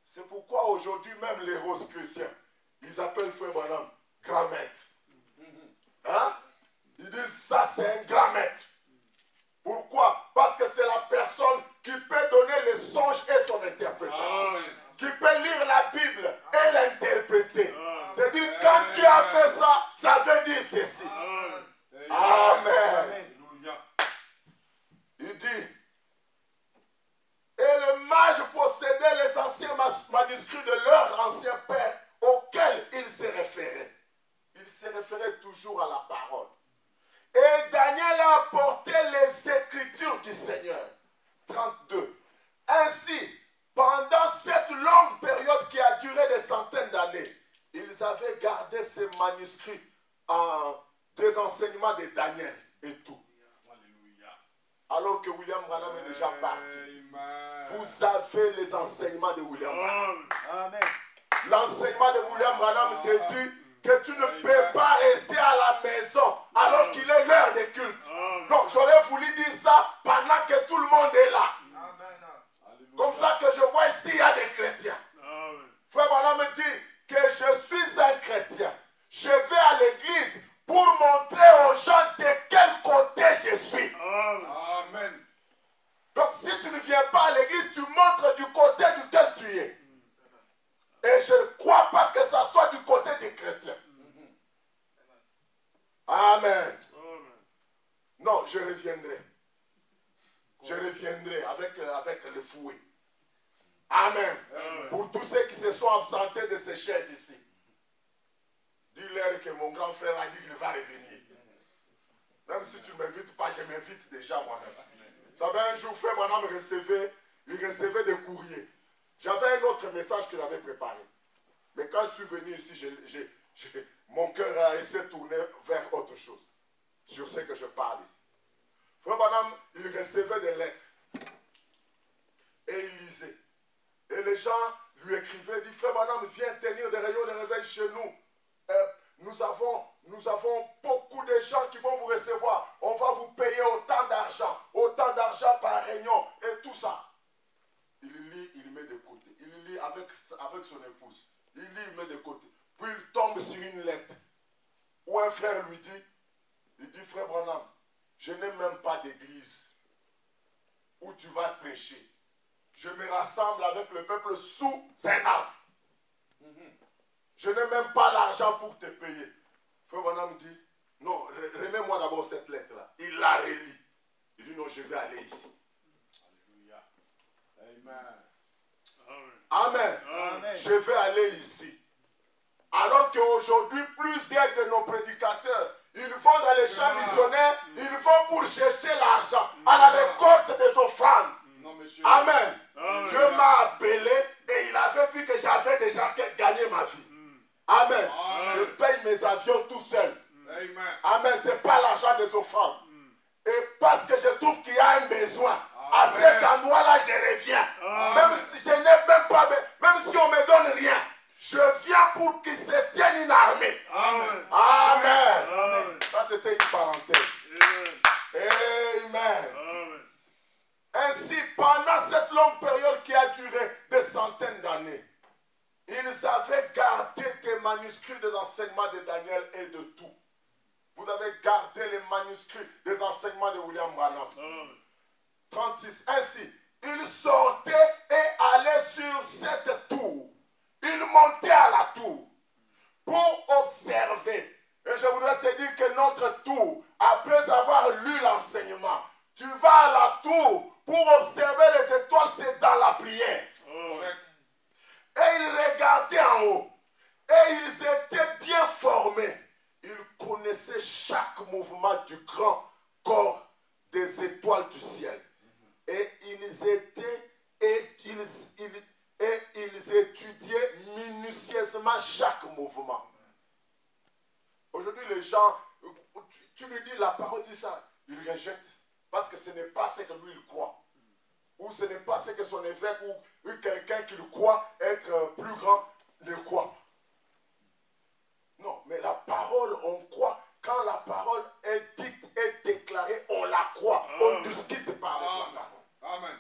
C'est pourquoi aujourd'hui, même les roses chrétiens, ils appellent Frère Branham grand maître. Hein? Ils disent ça, c'est un grand maître. Pourquoi? Parce que c'est la personne qui peut donner le songe et son interprétation.
Amen.
Qui peut lire la Bible et l'interpréter. C'est-à-dire, quand tu as fait ça, ça veut dire ceci. Amen.
Alléluia.
Il dit, et les mages possédaient les anciens manuscrits de leur ancien père auxquels ils se référaient. Ils se référaient toujours à la parole. Et Daniel a apporté les écritures du Seigneur. 32. Ainsi, pendant cette longue période qui a duré des centaines d'années, ils avaient gardé ces manuscrits des enseignements de Daniel et tout.
Alléluia.
Alors que William Branham est déjà parti.
Amen.
Vous avez les enseignements de William Branham.
Amen.
L'enseignement de William Branham te dit que tu ne peux pas rester à la maison alors qu'il est l'heure des cultes. Donc j'aurais voulu dire ça pendant que tout le monde est là.
Alléluia.
Comme ça que je vois ici, il y a des chrétiens.
Amen.
Frère Branham me dit que je suis un chrétien. Je vais à l'église pour montrer aux gens de quel côté je suis.
Amen.
Donc si tu ne viens pas à l'église, tu montres du côté duquel tu es. Et je ne crois pas que ça soit du côté des chrétiens. Amen. Non, je reviendrai. Je reviendrai avec le fouet. Amen. Pour tous ceux qui se sont absentés de ces chaises ici. Dis-leur que mon grand frère a dit qu'il va revenir. Même si tu ne m'invites pas, je m'invite déjà moi-même. Vous savez, un jour, frère Branham il recevait des courriers. J'avais un autre message qu'il avait préparé. Mais quand je suis venu ici, mon cœur s'est tourné vers autre chose. Sur ce que je parle ici. Frère Branham, il recevait des lettres. Et il lisait. Et les gens lui écrivaient, dit, frère Branham, viens tenir des réunions de réveil chez nous. Nous avons beaucoup de gens qui vont vous recevoir. On va vous payer autant d'argent par réunion et tout ça. Il lit, il met de côté. Il lit avec son épouse. Il lit, il met de côté. Puis il tombe sur une lettre où un frère lui dit, il dit, frère Branham, je n'ai même pas d'église où tu vas prêcher. Je me rassemble avec le peuple sous un arbre. Je n'ai même pas l'argent pour te payer. Frère Branham dit, non, remets-moi d'abord cette lettre-là. Il la relit. Il dit, non, je vais aller ici.
Alléluia. Amen.
Amen.
Amen.
Je vais aller ici. Alors qu'aujourd'hui, plusieurs de nos prédicateurs, ils vont dans les champs missionnaires, ils vont pour chercher l'argent à la récolte des offrandes.
Non, monsieur.
Amen.
Amen.
Dieu m'a appelé et il avait vu que j'avais déjà gagné ma vie. Amen.
Amen.
Je paye mes avions tout seul.
Amen.
Amen. Ce n'est pas l'argent des offrandes. Et parce que je trouve qu'il y a un besoin. À
Amen.
cet endroit-là, je reviens.
Amen.
Même si je n'ai même pas, même si on me donne rien, je viens pour qu'il se tienne une armée.
Amen.
Amen.
Amen.
Ça, c'était une parenthèse. Amen.
Amen.
Ainsi, pendant cette longue période qui a duré des centaines d'années, ils avaient gardé des manuscrits des enseignements de Daniel et de tout. Vous avez gardé les manuscrits des enseignements de William Branham.
Amen.
36. Ainsi, ils sortaient et allaient sur cette tour. Ils montaient à la tour pour observer. Et je voudrais te dire que notre tour, après avoir lu l'enseignement, tu vas à la tour pour observer les étoiles, c'est dans la prière.
Correct.
Et ils regardaient en haut. Et ils étaient bien formés. Ils connaissaient chaque mouvement du grand corps des étoiles du ciel. Et ils étudiaient minutieusement chaque mouvement. Aujourd'hui, les gens, tu lui dis la parole, dit ça, il rejette. Parce que ce n'est pas ce que lui il croit. Ou ce n'est pas ce que son évêque ou quelqu'un qui le croit être plus grand ne croit. Non, mais la parole, on croit. Quand la parole est dite et déclarée, on la croit. On ne discute pas avec la parole.
Amen.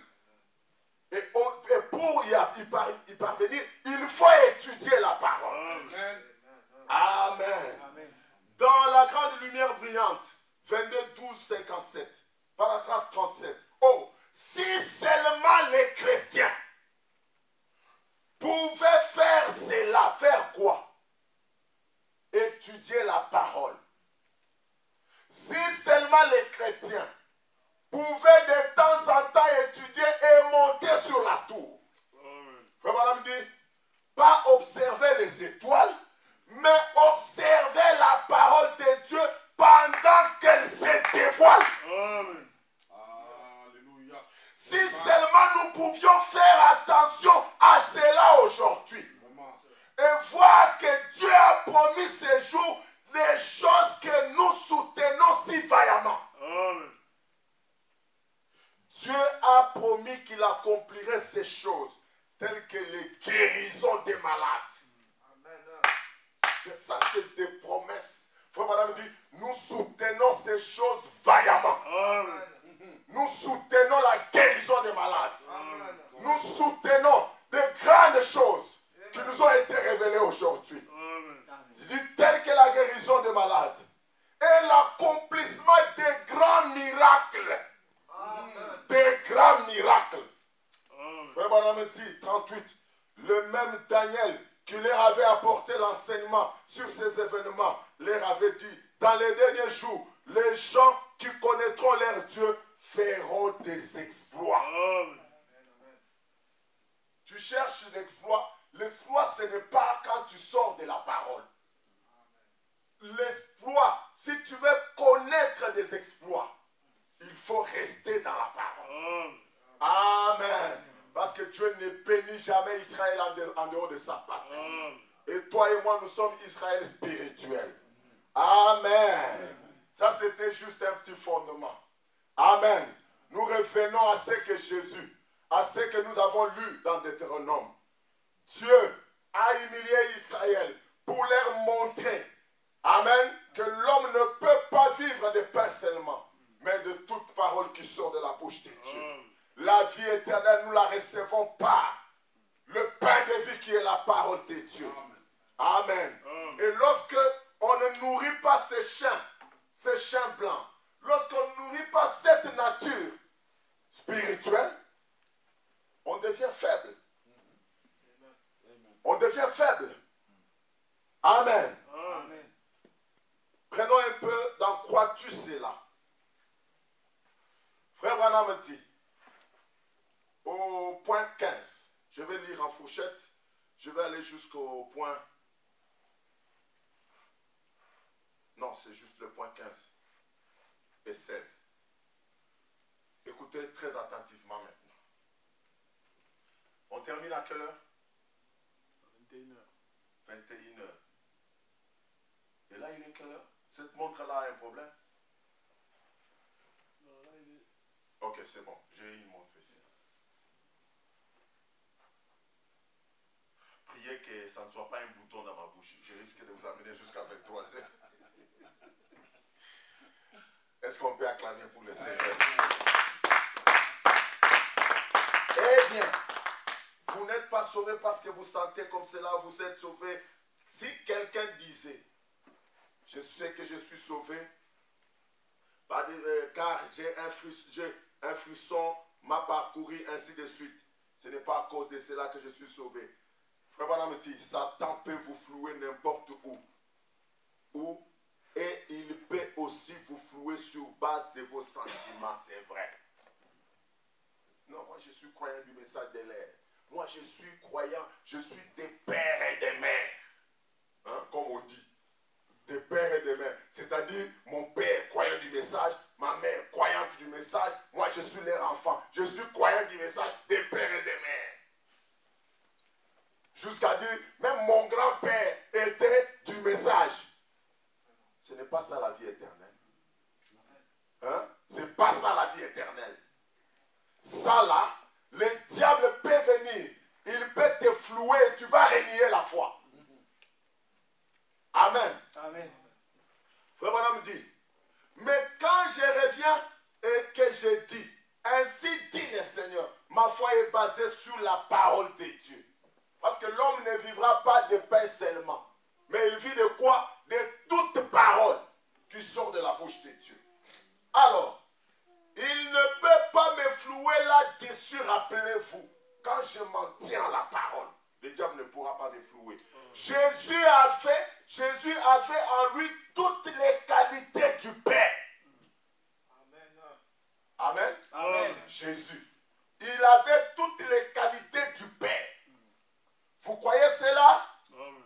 Et pour y parvenir, il faut étudier la parole.
Amen.
Amen.
Amen.
Dans la grande lumière brillante, 22, 12, 57, paragraphe 37. Oh, si seulement les chrétiens pouvaient faire cela, faire quoi? Étudier la parole. Si seulement les chrétiens pouvaient de temps en temps étudier et monter sur la tour. Frère Madame dit, pas observer les étoiles, mais observer la parole de Dieu pendant qu'elle se dévoile.
Amen. Alléluia.
Si seulement nous pouvions faire attention à cela aujourd'hui
Vraiment.
et voir que Dieu a promis ces jours les choses que nous soutenons si vaillamment.
Amen.
Dieu a promis qu'il accomplirait ces choses telles que les guérisons des malades. Ça, c'est des promesses. Frère Madame dit, nous soutenons ces choses vaillamment.
Amen.
Nous soutenons la guérison des malades.
Amen.
Nous soutenons de grandes choses qui nous ont été révélées aujourd'hui.
Amen.
Je dis telles que la guérison des malades et l'accomplissement des grands miracles.
Amen.
Des grands miracles.
Amen.
Frère Madame dit, 38, le même Daniel qui leur avait apporté l'enseignement sur ces événements, leur avait dit, dans les derniers jours, les gens qui connaîtront leur Dieu feront des exploits.
Amen.
Tu cherches l'exploit. L'exploit, ce n'est pas quand tu sors de la parole. L'exploit, si tu veux connaître des exploits, il faut rester dans la parole. Amen. Parce que Dieu ne bénit jamais Israël en dehors de sa patrie.
Amen.
Et toi et moi, nous sommes Israël spirituel. Amen. Ça, c'était juste un petit fondement. Amen. Nous revenons à ce que Jésus, à ce que nous avons lu dans Deutéronome. Dieu a humilié Israël pour leur montrer, amen, que l'homme ne peut pas vivre de pain seulement, mais de toute parole qui sort de la bouche de Dieu. La vie éternelle, nous la recevons par le pain de vie qui est la parole de Dieu. Amen. Et lorsque on ne nourrit pas ces champs blancs, lorsqu'on ne nourrit pas cette nature spirituelle, on devient faible. On devient faible. Amen.
Amen.
Prenons un peu dans crois-tu cela. Frère Branham me dit, au point 15, je vais lire en fourchette, je vais aller jusqu'au point... Non, c'est juste le point 15 et 16. Écoutez très attentivement maintenant. On termine à quelle heure?
21h.
21h. Et là, il est quelle heure? Cette montre-là a un problème?
Non, là, il
c'est bon. J'ai une montre ici. Priez que ça ne soit pas un bouton dans ma bouche. Je risque de vous amener jusqu'à 23h. Est-ce qu'on peut acclamer pour le Seigneur? Eh bien, vous n'êtes pas sauvé parce que vous sentez comme cela, vous êtes sauvé. Si quelqu'un disait, je sais que je suis sauvé, car j'ai un frisson m'a parcouru, ainsi de suite. Ce n'est pas à cause de cela que je suis sauvé. Frère Branham dit, Satan peut vous flouer n'importe où. Et il peut aussi vous flouer sur base de vos sentiments, c'est vrai. Non, moi je suis croyant du message de l'air. Moi je suis croyant, je suis des pères et des mères. Hein, comme on dit. Des pères et des mères. C'est-à-dire, mon père croyant du message, ma mère croyante du message, moi je suis leur enfant. Je suis croyant du message des pères et des mères. Jusqu'à dire, même mon grand-père était du message. Ce n'est pas ça la vie éternelle. Hein? C'est pas ça la vie éternelle. Ça là, le diable peut venir. Il peut te flouer et tu vas renier la foi. Amen.
Amen.
Frère Branham dit, mais quand je reviens et que je dis, ainsi dit le Seigneur, ma foi est basée sur la parole de Dieu. Parce que l'homme ne vivra pas de pain seulement, mais il vit de quoi? De toute parole qui sort de la bouche de Dieu. Alors, il ne peut pas me flouer là-dessus, rappelez-vous. Quand je m'en tiens à la parole, le diable ne pourra pas me flouer. Jésus avait en lui toutes les qualités du Père. Amen.
Amen.
Jésus. Il avait toutes les qualités du Père. Vous croyez cela?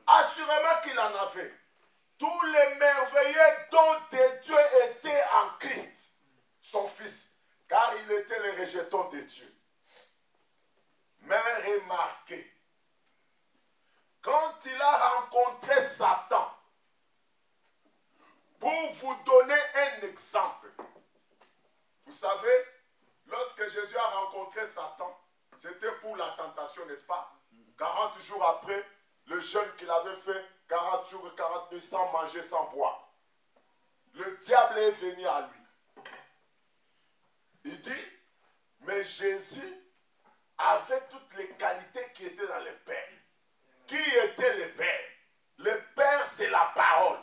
Assurément qu'il en avait. Tous les merveilleux dons de Dieu étaient en Christ, son Fils, car il était le rejeton de Dieu. Mais remarquez, quand il a rencontré Satan, pour vous donner un exemple, vous savez, lorsque Jésus a rencontré Satan, c'était pour la tentation, n'est-ce pas? 40 jours après, le jeûne qu'il avait fait, 40 jours et 40 nuits sans manger, sans boire. Le diable est venu à lui. Il dit, mais Jésus avait toutes les qualités qui étaient dans le Père. Qui était le Père? Le Père, c'est la parole.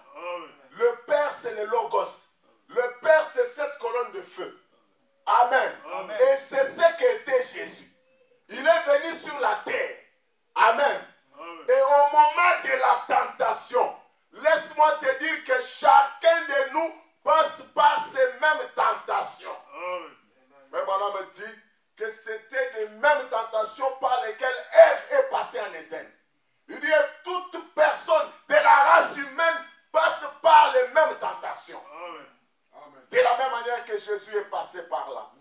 Le Père, c'est le Logos. Le Père, c'est cette colonne de feu. Amen.
Amen.
Et c'est ce qu'était Jésus. Il est venu sur la terre. Amen. Et au moment de la tentation, laisse-moi te dire que chacun de nous passe par ces mêmes tentations. Mais Branham me dit que c'était les mêmes tentations par lesquelles Ève est passée en Éden. Il dit que toute personne de la race humaine passe par les mêmes tentations. De la même manière que Jésus est passé par là.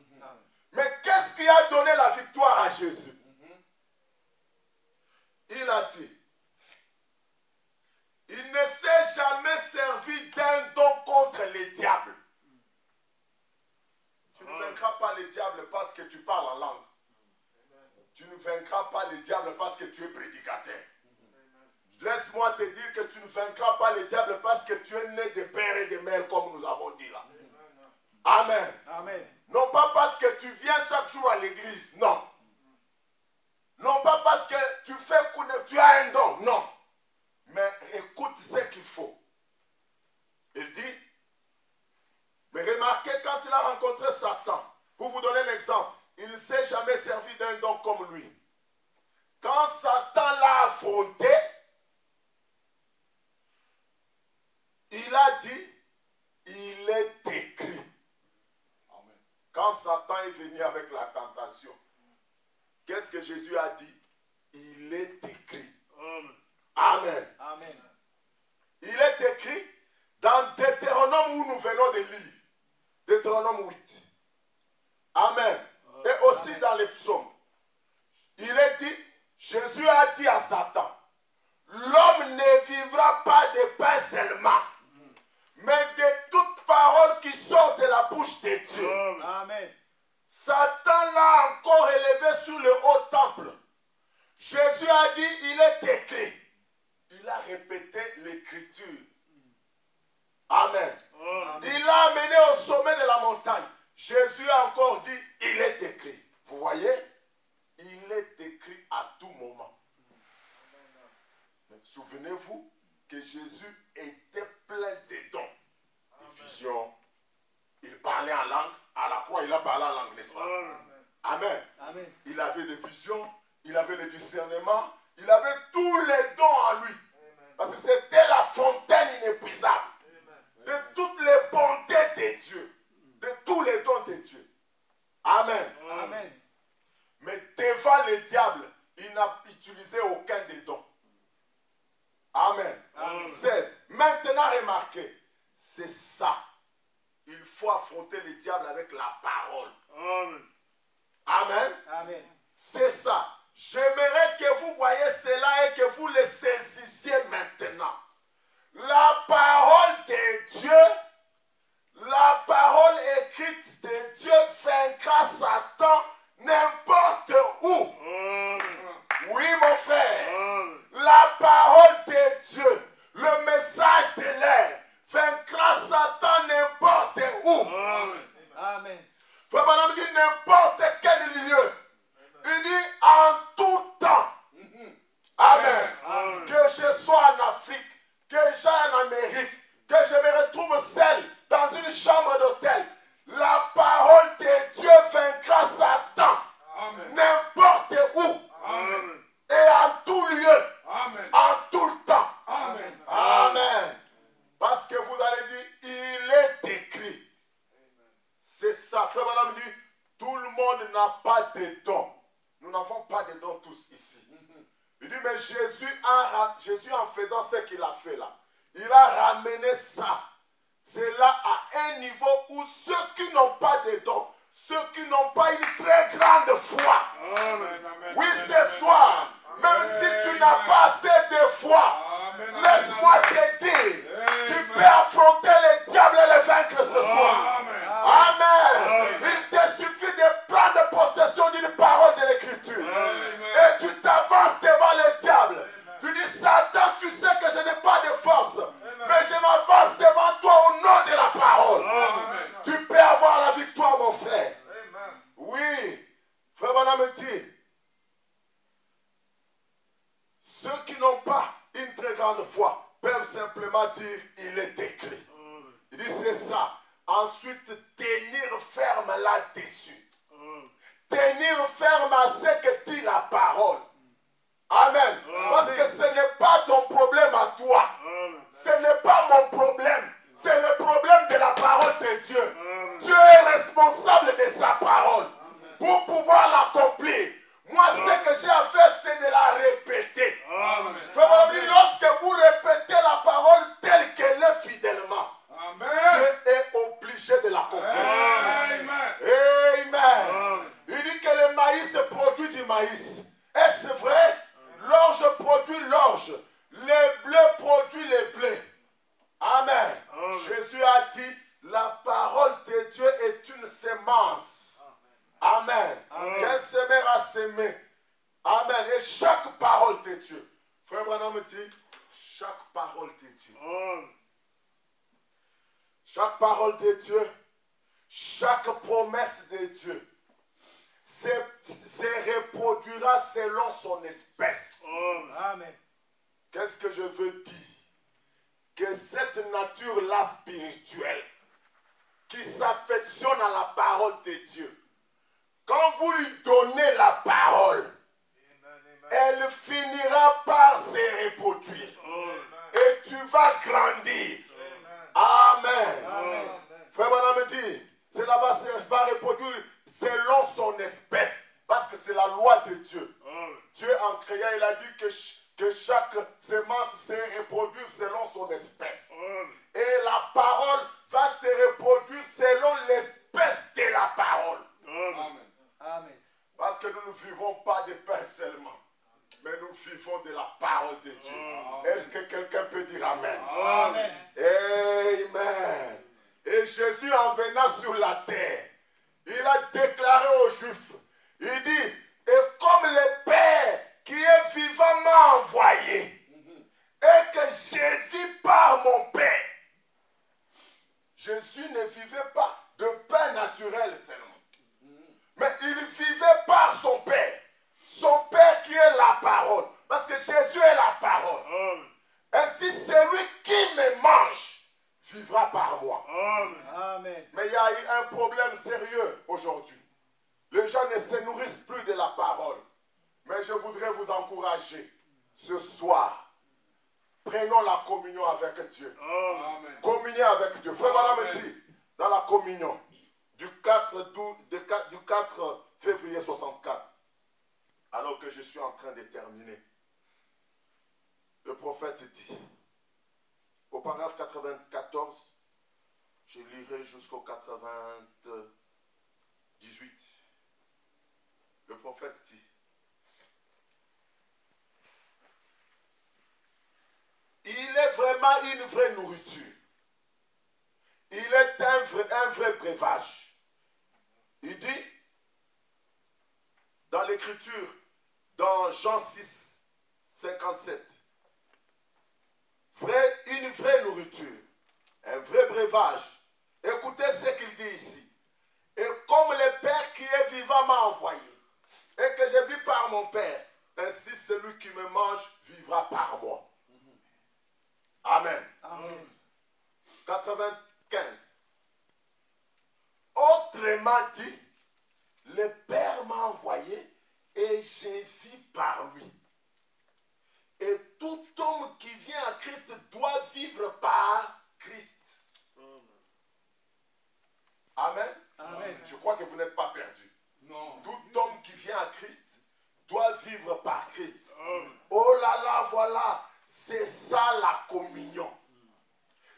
Mais qu'est-ce qui a donné la victoire à Jésus? Il a dit, il ne s'est jamais servi d'un don contre les diables. Tu ne vaincras pas les diables parce que tu parles en langue. Tu ne vaincras pas les diables parce que tu es prédicateur. Laisse-moi te dire que tu ne vaincras pas les diables parce que tu es né de père et de mère comme nous avons dit là. Amen.
Amen.
Non pas parce que tu viens chaque jour à l'église, non. Non pas parce que tu as un don, non. Mais écoute ce qu'il faut. Il dit, mais remarquez quand il a rencontré Satan, pour vous donner un exemple, il ne s'est jamais servi d'un don comme lui. Quand Satan l'a affronté, il a dit, il est écrit. Amen. Quand Satan est venu avec la tentation, qu'est-ce que Jésus a dit? Il est écrit. Amen.
Amen.
Il est écrit dans Deutéronome où nous venons de lire. Deutéronome 8. Amen. Et aussi
Amen.
dans les psaumes. Il est dit, Jésus a dit à Satan, l'homme ne vivra pas de pain seulement, mais de toute parole qui sort de la bouche de Dieu.
Amen.
Ça répété l'écriture. Amen.
Amen.
Il l'a amené au sommet de la montagne. Jésus a encore dit, il est écrit. Vous voyez? Il est écrit à tout moment. Souvenez-vous que Jésus était plein de dons, de visions. Il parlait en langue. À la croix, il a parlé en langue, n'est-ce pas? Amen.
Amen.
Il avait des visions, il avait le discernement, il avait tous les dons en lui. Parce que c'était la fontaine inépuisable de toutes les bontés de Dieu, de tous les dons de Dieu. Amen.
Amen.
Mais devant le diable, il n'a utilisé aucun des dons. Amen.
Amen.
16. Maintenant, remarquez, c'est ça. Il faut affronter le diable avec la parole.
Amen.
Amen.
Amen.
C'est ça. J'aimerais que vous voyez cela et que vous le saisissiez maintenant. La parole de Dieu, la parole écrite de Dieu vaincra Satan n'importe où.
Amen.
Oui, mon frère.
Amen.
La parole de Dieu, le message de l'air, vaincra Satan n'importe où.
Amen.
Amen.
Frère Branham dit n'importe quel lieu. Il dit en tout temps. Amen.
Amen.
Que je sois en Afrique, que j'aille en Amérique, que je me retrouve seul dans une chambre d'hôtel. La parole de Dieu vaincra Satan.
Amen.
N'importe où
Amen.
et en tout lieu,
Amen.
en tout le temps.
Amen.
Amen. Parce que vous allez dire, il est écrit. C'est ça. Frère Madame dit, tout le monde n'a pas de dons. Nous n'avons pas de dons tous ici. Il dit, mais Jésus en faisant ce qu'il a fait là, il a ramené ça. C'est là à un niveau où ceux qui n'ont pas de dons, ceux qui n'ont pas une très grande foi,
Amen. Amen.
oui, ce soir, même si tu n'as pas assez de foi,
Amen.
laisse-moi te dire, tu peux affronter le diable et le vaincre ce soir.
Amen.
Amen. Il te suffit de prendre possession d'une parole de l'écriture. Et tu t'avances devant le diable. Tu dis, Satan, tu sais que je n'ai pas de force. Mais je m'avance devant toi au nom de la parole.
Amen.
Tu peux avoir la victoire, mon frère. Oui. Frère Branham me dit, ceux qui n'ont pas une très grande foi peuvent simplement dire, il est écrit. Il dit, c'est ça. Ensuite, tenir ferme là-dessus. Tenir ferme à ce que dit la parole. Amen. Parce que ce n'est pas ton problème à toi. Ce n'est pas mon problème. C'est le problème de la parole de Dieu. Dieu est responsable de sa parole pour pouvoir l'accomplir. Moi, ce que j'ai à faire, c'est de la répéter. Frère Branham dit, lorsque vous répétez la parole telle qu'elle est fidèlement, Dieu est obligé de l'accomplir. Amen. Il dit que le maïs produit du maïs. Est-ce vrai? L'orge produit l'orge. Le blé produit le blé. Amen. Jésus a dit, la parole de Dieu est une semence. Amen. Qu'un semeur a semé. Amen. Et chaque parole de Dieu. Frère Branham me dit, chaque parole de Dieu. Chaque parole de Dieu. Chaque promesse de Dieu se reproduira selon son espèce.
Amen.
Qu'est-ce que je veux dire? Que cette nature-là spirituelle qui s'affectionne à la parole de Dieu, quand vous lui donnez la parole, elle finira par se reproduire. Et tu vas grandir. Amen. Frère Branham me dit, cela va reproduire selon son espèce. Parce que c'est la loi de Dieu. Dieu en créant, il a dit que chaque semence se reproduit selon son espèce. Et la parole va se reproduire selon l'espèce de la parole.
Amen.
Parce que nous ne vivons pas de pain seulement, mais nous vivons de la parole de Dieu. Est-ce que quelqu'un peut dire Amen?
Amen.
Amen. Et Jésus, en venant sur la terre, il a déclaré aux Juifs, il dit, et comme le Père qui est vivant m'a envoyé, et que les gens ne se nourrissent plus de la parole. Mais je voudrais vous encourager ce soir. Prenons la communion avec Dieu.
Amen.
Communier avec Dieu. Frère Madame dit, dans la communion du 4 février 64, alors que je suis en train de terminer, le prophète dit, au paragraphe 94, je lirai jusqu'au 98, le prophète dit, il est vraiment une vraie nourriture. Il est un vrai breuvage. Il dit, dans l'écriture, dans Jean 6, 57, une vraie nourriture, un vrai breuvage. Écoutez ce qu'il dit ici. Et comme le Père qui est vivant m'a envoyé, et que je vis par mon Père, ainsi celui qui me mange vivra par moi. Amen.
Amen.
95. Autrement dit, le Père m'a envoyé et je vis par lui. Et tout homme qui vient à Christ doit vivre par Christ. Amen.
Amen.
Je crois que vous n'êtes pas perdus.
Non.
Tout homme qui vient à Christ doit vivre par Christ.
Amen.
Oh là là, voilà. C'est ça la communion.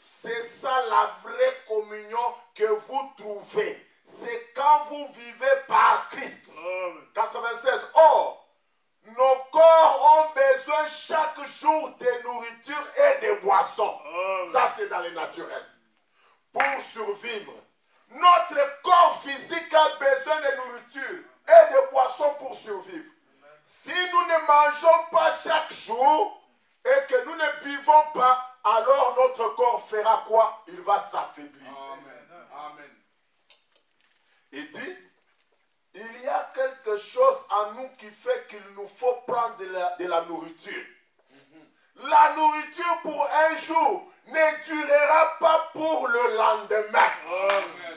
C'est ça la vraie communion que vous trouvez. C'est quand vous vivez par Christ.
Amen.
96. Or, nos corps ont besoin chaque jour de nourriture et de boissons.
Amen.
Ça, c'est dans le naturel. Pour survivre. Notre corps physique a besoin de nourriture et de boissons pour survivre. Si nous ne mangeons pas chaque jour et que nous ne buvons pas, alors notre corps fera quoi? Il va s'affaiblir.
Amen. Amen.
Il dit, il y a quelque chose en nous qui fait qu'il nous faut prendre de la nourriture. La nourriture pour un jour ne durera pas pour le lendemain.
Amen.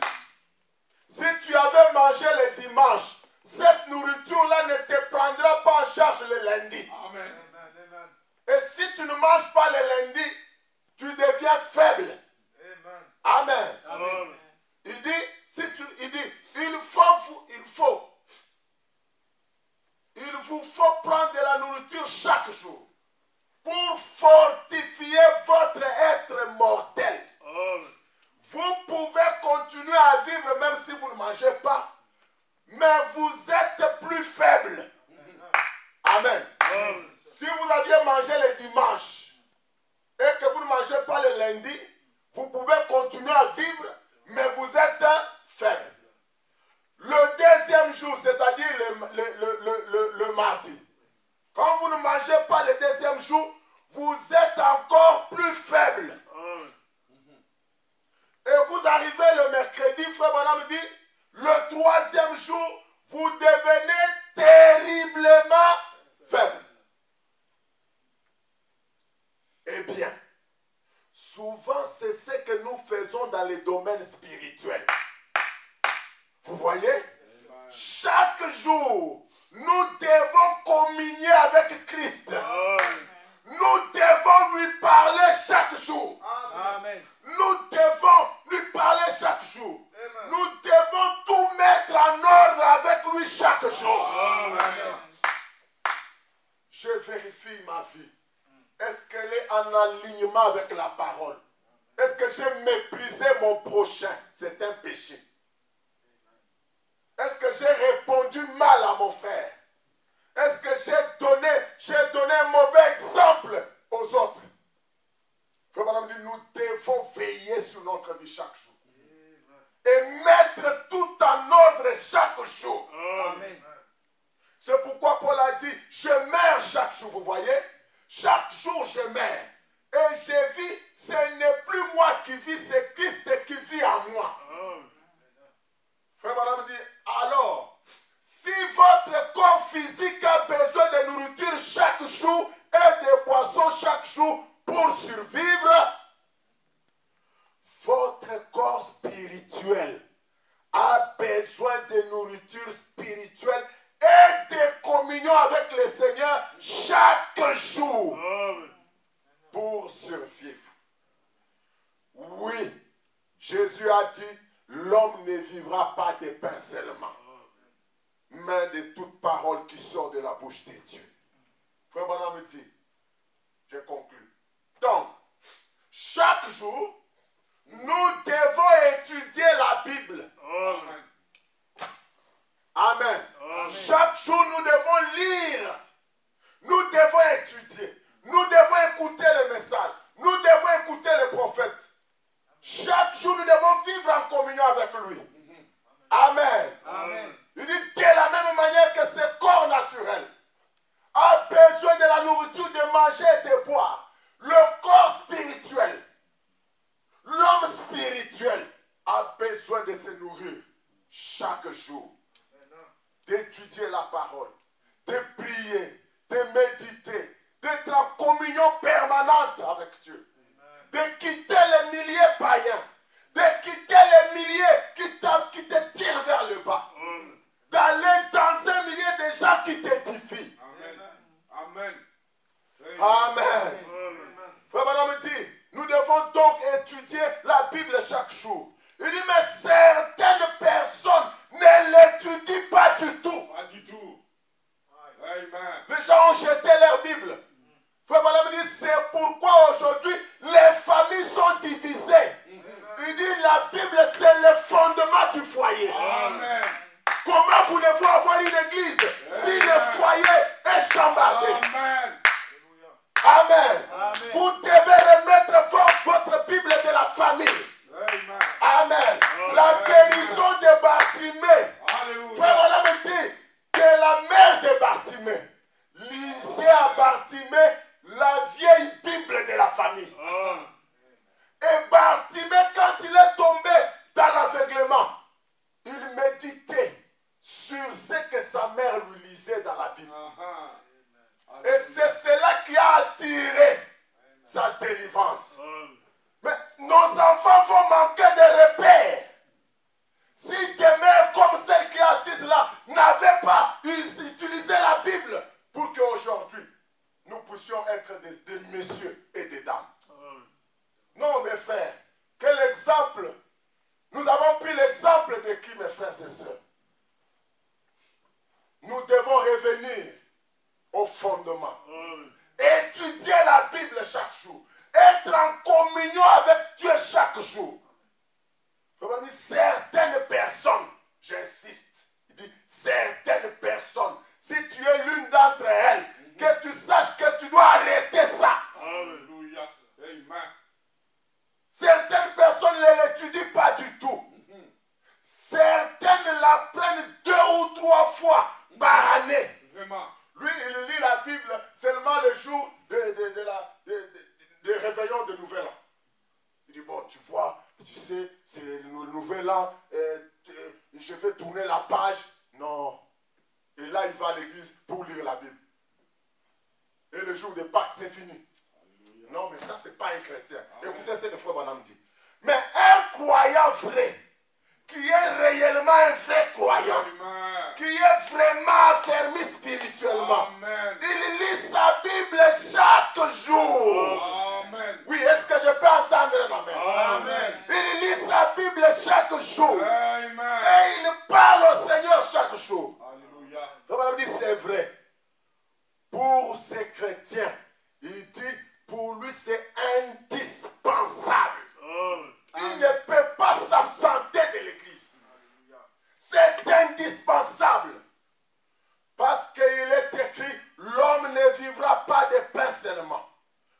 Si tu avais mangé le dimanche, cette nourriture-là ne te prendra pas en charge le lundi.
Amen.
Et si tu ne manges pas le lundi, tu deviens faible. Amen.
Amen.
Il dit, il vous faut prendre de la nourriture chaque jour pour fortifier votre être mortel.
Amen.
Vous pouvez continuer à vivre même si vous ne mangez pas, mais vous êtes plus faible. Amen.
Amen.
Si vous aviez mangé le dimanche et que vous ne mangez pas le lundi, vous pouvez continuer à vivre, mais vous êtes faible. Le deuxième jour, c'est-à-dire le mardi, quand vous ne mangez pas le deuxième jour, vous êtes encore plus faible.
Amen.
Et vous arrivez le mercredi, frère Branham dit, le troisième jour, vous devenez terriblement faible. Eh bien, souvent c'est ce que nous faisons dans les domaines spirituels. Vous voyez? Chaque jour, nous devons communier avec Christ.
Amen.
Nous devons lui parler chaque jour.
Amen.
Nous devons lui parler chaque jour. Nous devons tout mettre en ordre avec lui chaque jour.
Amen.
Je vérifie ma vie. Est-ce qu'elle est en alignement avec la parole? Est-ce que j'ai méprisé mon prochain? C'est un péché. Est-ce que j'ai répondu mal à mon frère? Est-ce que j'ai donné un mauvais exemple aux autres? Frère Madame dit, nous devons veiller sur notre vie chaque jour. Et mettre tout en ordre chaque jour.
Amen.
C'est pourquoi Paul a dit, je meurs chaque jour, vous voyez? Chaque jour je meurs. Et je vis, ce n'est plus moi qui vis, c'est Christ qui vit en moi. Frère Madame dit, alors, si votre corps physique a besoin de nourriture chaque jour et de boissons chaque jour pour survivre, votre corps spirituel a besoin de nourriture spirituelle et de communion avec le Seigneur chaque jour pour survivre. Oui, Jésus a dit, l'homme ne vivra pas de pain seulement, mais de toute parole qui sort de la bouche de Dieu. Frère Branham me dit, je conclue. Donc, chaque jour, nous devons étudier la Bible.
Amen.
Amen. Chaque jour, nous devons lire. Nous devons étudier. Nous devons écouter le message. Nous devons écouter le prophète. Chaque jour, nous devons vivre en communion avec lui. Amen.
Amen.
Il dit de la même manière que ce corps naturel a besoin de la nourriture, de manger et de boire. Le corps spirituel, l'homme spirituel a besoin de se nourrir chaque jour, d'étudier la parole, de prier, de méditer, d'être en communion permanente avec Dieu, de quitter les milliers païens, de quitter les milliers qui te tirent vers le bas, d'aller dans un milieu de gens qui t'édifient.
Amen.
Amen. Frère Madame me dit, nous devons donc étudier la Bible chaque jour. Il dit, mais certaines personnes ne l'étudient pas du tout.
Pas du tout. Amen.
Les gens ont jeté leur Bible. Frère Madame me dit, c'est pourquoi aujourd'hui les familles sont divisées. Il dit, la Bible c'est le fondement du foyer.
Amen.
Comment voulez-vous avoir une église si le foyer est chambardé?
Amen.
Amen.
Amen.
Vous devez remettre votre Bible de la famille.
Amen.
Amen. La guérison de Bartimée.
Alléluia.
Frère, voilà me dit que la mère de Bartimée lisait à Bartimée la vieille Bible de la famille. Et Bartimée, quand il est tombé dans l'aveuglement, il méditait sur ce que sa mère lui lisait dans la Bible. Et c'est cela qui a attiré sa délivrance. Mais nos enfants vont manquer de repères. Si des mères comme celle qui est assise là n'avaient pas utilisé la Bible pour qu'aujourd'hui nous puissions être des messieurs et des dames. Non, mes frères, quel exemple. Nous avons pris l'exemple de qui, mes frères et sœurs? Nous devons revenir au fondement. Étudier la Bible chaque jour. Être en communion avec Dieu chaque jour. Certaines personnes, j'insiste, il dit certaines personnes, si tu es l'une d'entre elles, que tu saches que tu dois arrêter ça.
Alléluia. Amen.
Certaines personnes ne l'étudient pas du tout. Certaines la prennent 2 ou 3 fois par année.
Vraiment.
Lui, il lit la Bible seulement le jour de réveillon de Nouvel An. Il dit, bon, tu vois, tu sais, c'est le Nouvel An, je vais tourner la page. Non. Et là, il va à l'église pour lire la Bible. Et le jour de Pâques, c'est fini. Non, mais ça, c'est pas un chrétien. Écoutez ce que Frère Branham dit. Mais un croyant vrai, qui est réellement un vrai croyant,
Amen.
qui est vraiment affermi spirituellement,
Amen.
il lit sa Bible chaque jour.
Amen.
Oui, est-ce que je peux entendre un amen?
Amen.
Il lit sa Bible chaque jour.
Amen.
Et il parle au Seigneur chaque jour.
Alléluia.
Donc, on dit c'est vrai. Pour ces chrétiens, il dit, pour lui c'est indispensable. Il ne peut pas s'absenter de l'église. C'est indispensable. Parce qu'il est écrit, l'homme ne vivra pas de pain seulement,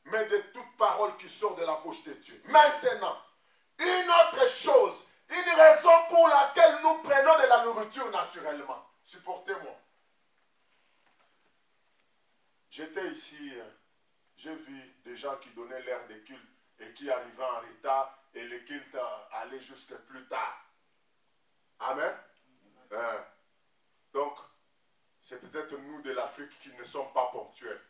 mais de toute parole qui sort de la bouche de Dieu. Maintenant, une autre chose, une raison pour laquelle nous prenons de la nourriture naturellement. Supportez-moi. J'étais ici, j'ai vu des gens qui donnaient l'heure de culte et qui arrivaient en retard et le culte allait jusque plus tard. Amen. Donc, c'est peut-être nous de l'Afrique qui ne sommes pas ponctuels.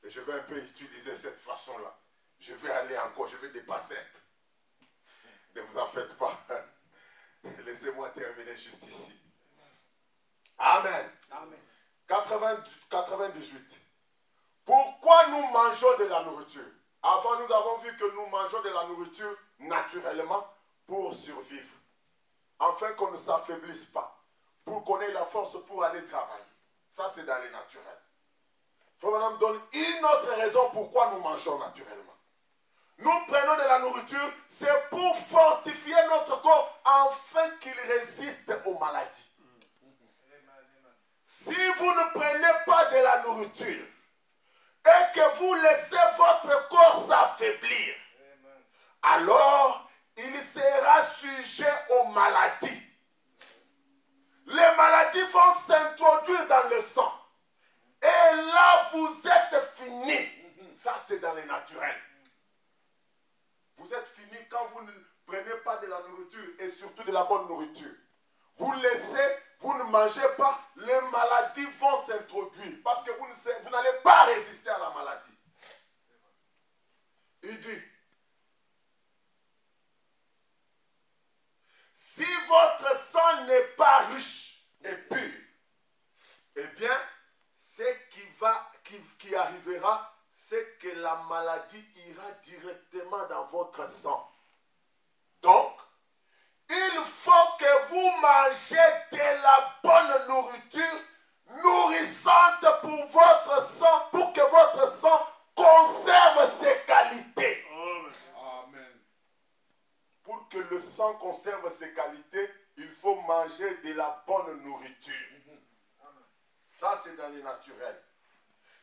Et je vais un peu utiliser cette façon-là. Je vais aller encore, je vais dépasser un peu. Ne vous en faites pas. Laissez-moi terminer juste ici. Amen.
Amen.
98. Pourquoi nous mangeons de la nourriture? Avant, nous avons vu que nous mangeons de la nourriture naturellement pour survivre. Afin qu'on ne s'affaiblisse pas. Pour qu'on ait la force pour aller travailler. Ça, c'est dans les naturels. Frère Branham donne une autre raison pourquoi nous mangeons naturellement. Nous prenons de la nourriture, c'est pour fortifier notre corps afin qu'il résiste aux maladies. Si vous ne prenez pas de la nourriture et que vous laissez votre corps s'affaiblir, alors il sera sujet aux maladies. Les maladies vont s'introduire dans le sang. Et là, vous êtes fini. Ça, c'est dans les naturels. Vous êtes fini quand vous ne prenez pas de la nourriture et surtout de la bonne nourriture. Vous laissez, vous ne mangez pas, les maladies vont s'introduire parce que vous n'allez pas résister à la maladie. Il dit, si votre sang n'est pas riche et pur, eh bien, ce qui arrivera, c'est que la maladie ira directement dans votre sang. Donc, il faut que vous mangez de la bonne nourriture nourrissante pour votre sang, pour que votre sang conserve ses qualités.
Amen.
Pour que le sang conserve ses qualités, il faut manger de la bonne nourriture. Ça, c'est dans les naturels.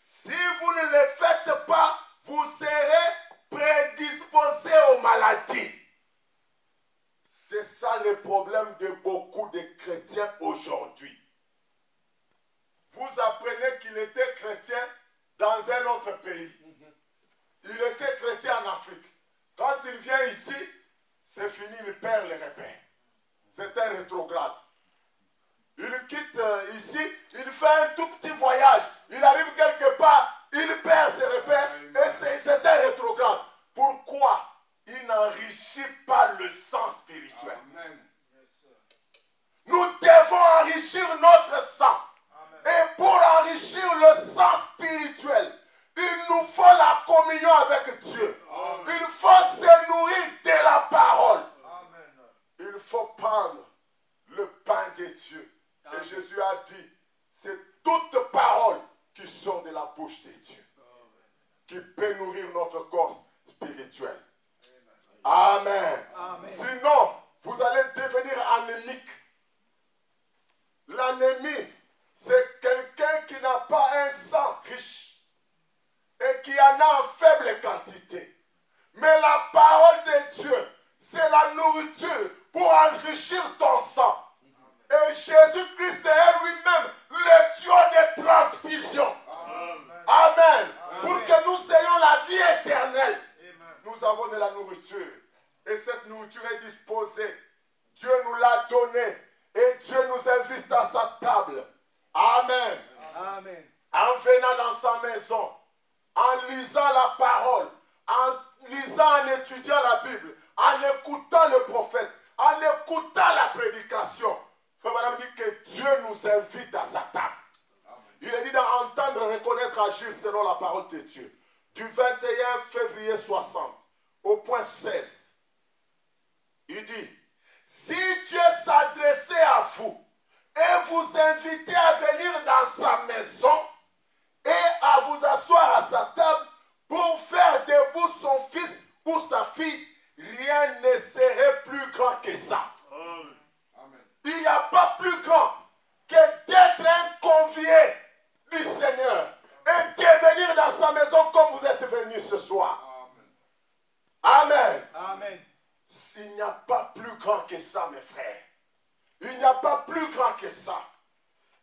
Si vous ne le faites pas, vous serez prédisposé aux maladies. C'est ça le problème de beaucoup de chrétiens aujourd'hui. Vous apprenez qu'il était chrétien dans un autre pays. Il était chrétien en Afrique. Quand il vient ici, c'est fini, il perd les repères. C'est un rétrograde. Il quitte ici, il fait un tout petit voyage. Il arrive quelque part, il perd ses repères et c'est un rétrograde. Pourquoi? Il n'enrichit pas le sang spirituel.
Amen.
Nous devons enrichir notre sang. Et pour enrichir le sang spirituel, il nous faut la communion avec Dieu.
Amen.
Il faut se nourrir de la parole.
Amen.
Il faut prendre le pain de Dieu.
Amen.
Et Jésus a dit, c'est toute parole qui sort de la bouche de Dieu, qui peut nourrir notre corps spirituel. Amen.
Amen.
Sinon, vous allez devenir anémique. L'anémie, c'est quelqu'un qui n'a pas un sang riche et qui en a en faible quantité. Mais la parole de Dieu, c'est la nourriture pour enrichir ton sang. Et Jésus-Christ est lui-même le Dieu de transfusion.
Amen.
Amen.
Amen.
Pour que nous ayons la vie éternelle.
Amen.
Nous avons de la nourriture. Et cette nourriture est disposée. Dieu nous l'a donnée. Et Dieu nous invite à sa table. Amen.
Amen.
En venant dans sa maison, en lisant la parole, en lisant, en étudiant la Bible, en écoutant le prophète, en écoutant la prédication. Frère Madame dit que Dieu nous invite à sa table. Il est dit d'entendre, reconnaître, agir selon la parole de Dieu. Du 21 février 60 au point 16. Il dit, si Dieu s'adressait à vous et vous invitait à venir dans sa maison et à vous asseoir à sa table pour faire de vous son fils ou sa fille, rien ne serait plus grand que ça.
Amen.
Il n'y a pas plus grand que d'être un convié du Seigneur et de venir dans sa maison comme vous êtes venus ce soir.
Amen.
Amen.
Amen.
Il n'y a pas plus grand que ça, mes frères. Il n'y a pas plus grand que ça.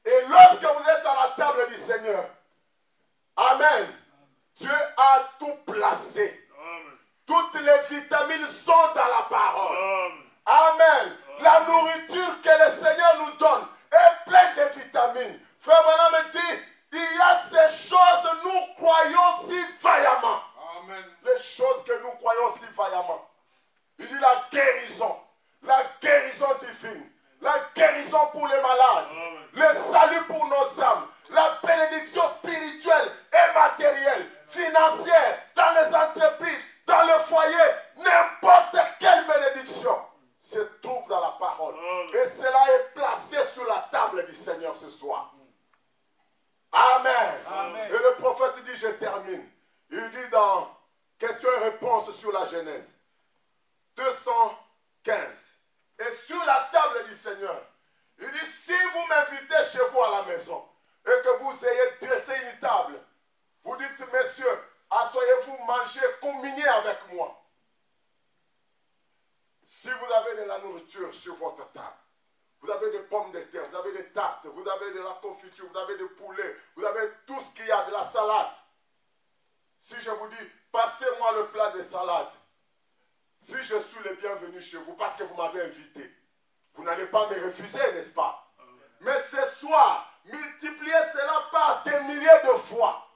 Et lorsque vous êtes à la table du Seigneur, Amen, Dieu a tout placé.
Amen.
Toutes les vitamines sont dans la parole.
Amen.
Amen. La nourriture que le Seigneur nous donne est pleine de vitamines. Frère Branham dit, il y a ces choses nous croyons si vaillamment.
Amen.
Les choses que nous croyons si vaillamment. Il dit la guérison divine, la guérison pour les malades,
Amen.
le salut pour nos âmes, la bénédiction spirituelle et matérielle, financière, dans les entreprises, dans le foyer, n'importe quelle bénédiction se trouve dans la parole. Et cela est placé sur la table du Seigneur ce soir. Amen.
Amen.
Et le prophète dit, je termine. Il dit dans questions et réponses sur la Genèse 215. Et sur la table du Seigneur, il dit, si vous m'invitez chez vous à la maison et que vous ayez dressé une table, vous dites, messieurs, asseyez-vous, mangez, communiez avec moi. Si vous avez de la nourriture sur votre table, vous avez des pommes de terre, vous avez des tartes, vous avez de la confiture, vous avez des poulets, vous avez tout ce qu'il y a, de la salade. Si je vous dis, passez-moi le plat de salade, si je suis le bienvenu chez vous parce que vous m'avez invité, vous n'allez pas me refuser, n'est-ce pas? Mais ce soir, multipliez cela par des milliers de fois.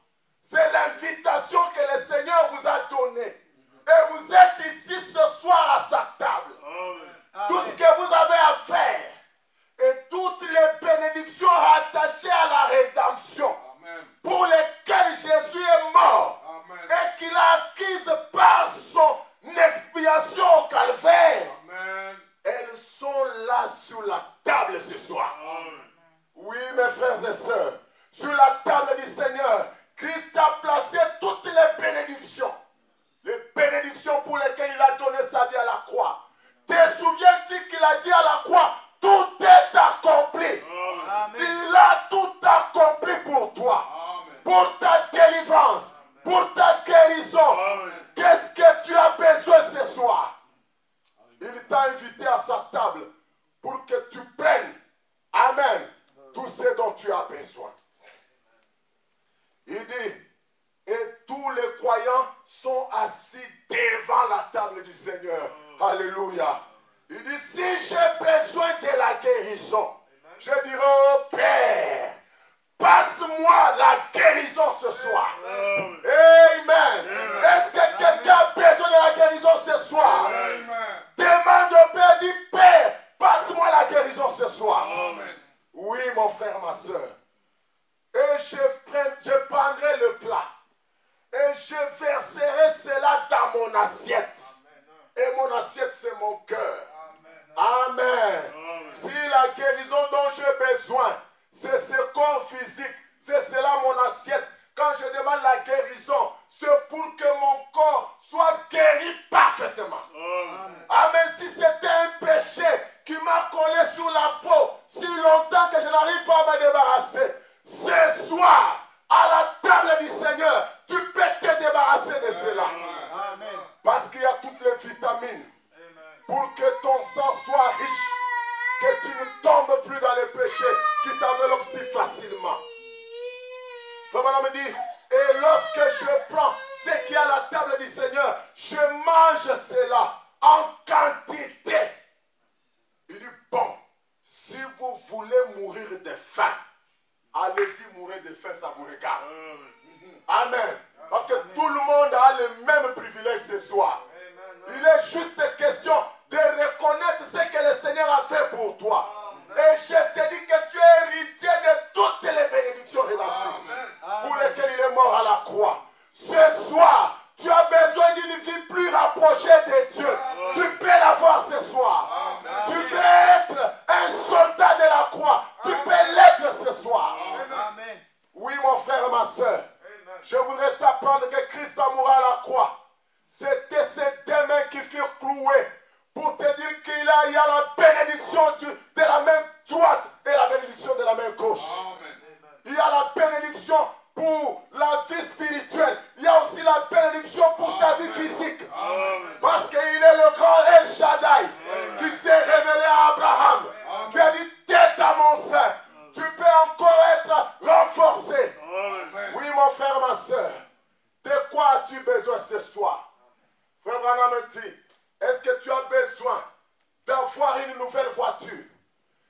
C'est l'invitation que le Seigneur vous a donnée. Et vous êtes ici ce soir à sa table.
Amen.
Tout ce que vous avez à faire et toutes les bénédictions rattachées à la rédemption,
Amen.
pour lesquelles Jésus est mort,
Amen.
et qu'il a acquise par son expiation au calvaire,
Amen.
elles sont là sur la table ce soir.
Amen.
Oui, mes frères et sœurs, sur la table du Seigneur, Christ a placé toutes les bénédictions. Les bénédictions pour lesquelles il a donné sa vie à la croix. Te souviens-tu qu'il a dit à la croix, tout est accompli.
Amen.
Il a tout accompli pour toi.
Amen.
Pour ta délivrance, pour ta guérison.
Amen.
Qu'est-ce que tu as besoin ce soir? Il t'a invité à sa table pour que tu prennes, amen, tout ce dont tu as besoin. Il dit, et tous les croyants sont assis devant la table du Seigneur. Alléluia. Il dit, si j'ai besoin de la guérison, je dirai au Père, passe-moi la guérison ce soir. Amen. Est-ce que quelqu'un a besoin de la guérison ce soir?
Amen.
Demande au Père, dit, Père, passe-moi la guérison ce soir.
Amen.
Oui, mon frère, ma soeur. Et je prendrai le plat. Et je verserai cela dans mon assiette. Et mon assiette, c'est mon cœur. Amen. Si la guérison dont j'ai besoin, c'est ce corps physique, c'est cela mon assiette. Quand je demande la guérison, c'est pour que mon corps soit guéri parfaitement. Amen. Si c'était un péché qui m'a collé sur la peau si longtemps que je n'arrive pas à me débarrasser, ce soir, à la table du Seigneur, tu peux te débarrasser de cela.
Amen.
Parce qu'il y a toutes les vitamines pour que ton sang soit riche, que tu ne tombes plus dans les péchés qui t'enveloppent si facilement. Frère me dit, et lorsque je prends ce qui est à la table du Seigneur, je mange cela en quantité. Il dit, bon, si vous voulez mourir de faim, allez-y mourir de faim, ça vous regarde. Amen. Parce que tout le monde a le même privilège ce soir. Il est juste question de reconnaître ce que le Seigneur a fait pour toi. Et je te dis que tu es héritier de toutes les bénédictions rédemptrices pour lesquelles il est mort à la croix. Ce soir, tu as besoin d'une vie plus rapprochée de Dieu. Tu peux l'avoir ce soir. Tu veux être un soldat de la croix. Tu peux l'être ce soir.
Amen.
Oui, mon frère et ma soeur. Je voudrais t'apprendre que Christ a mouru à la croix. C'était ses deux mains qui furent clouées pour te dire qu'il y a la bénédiction de la main droite et la bénédiction de la main gauche.
Amen.
Il y a la bénédiction pour la vie spirituelle. Il y a aussi la bénédiction pour ta vie physique. Parce qu'il est le grand El Shaddai qui s'est révélé à Abraham. Qui a dit, t'es à mon sein. Tu peux encore être renforcé. Oui, mon frère, ma soeur. De quoi as-tu besoin ce soir? Frère Branham me dit, est-ce que tu as besoin d'avoir une nouvelle voiture?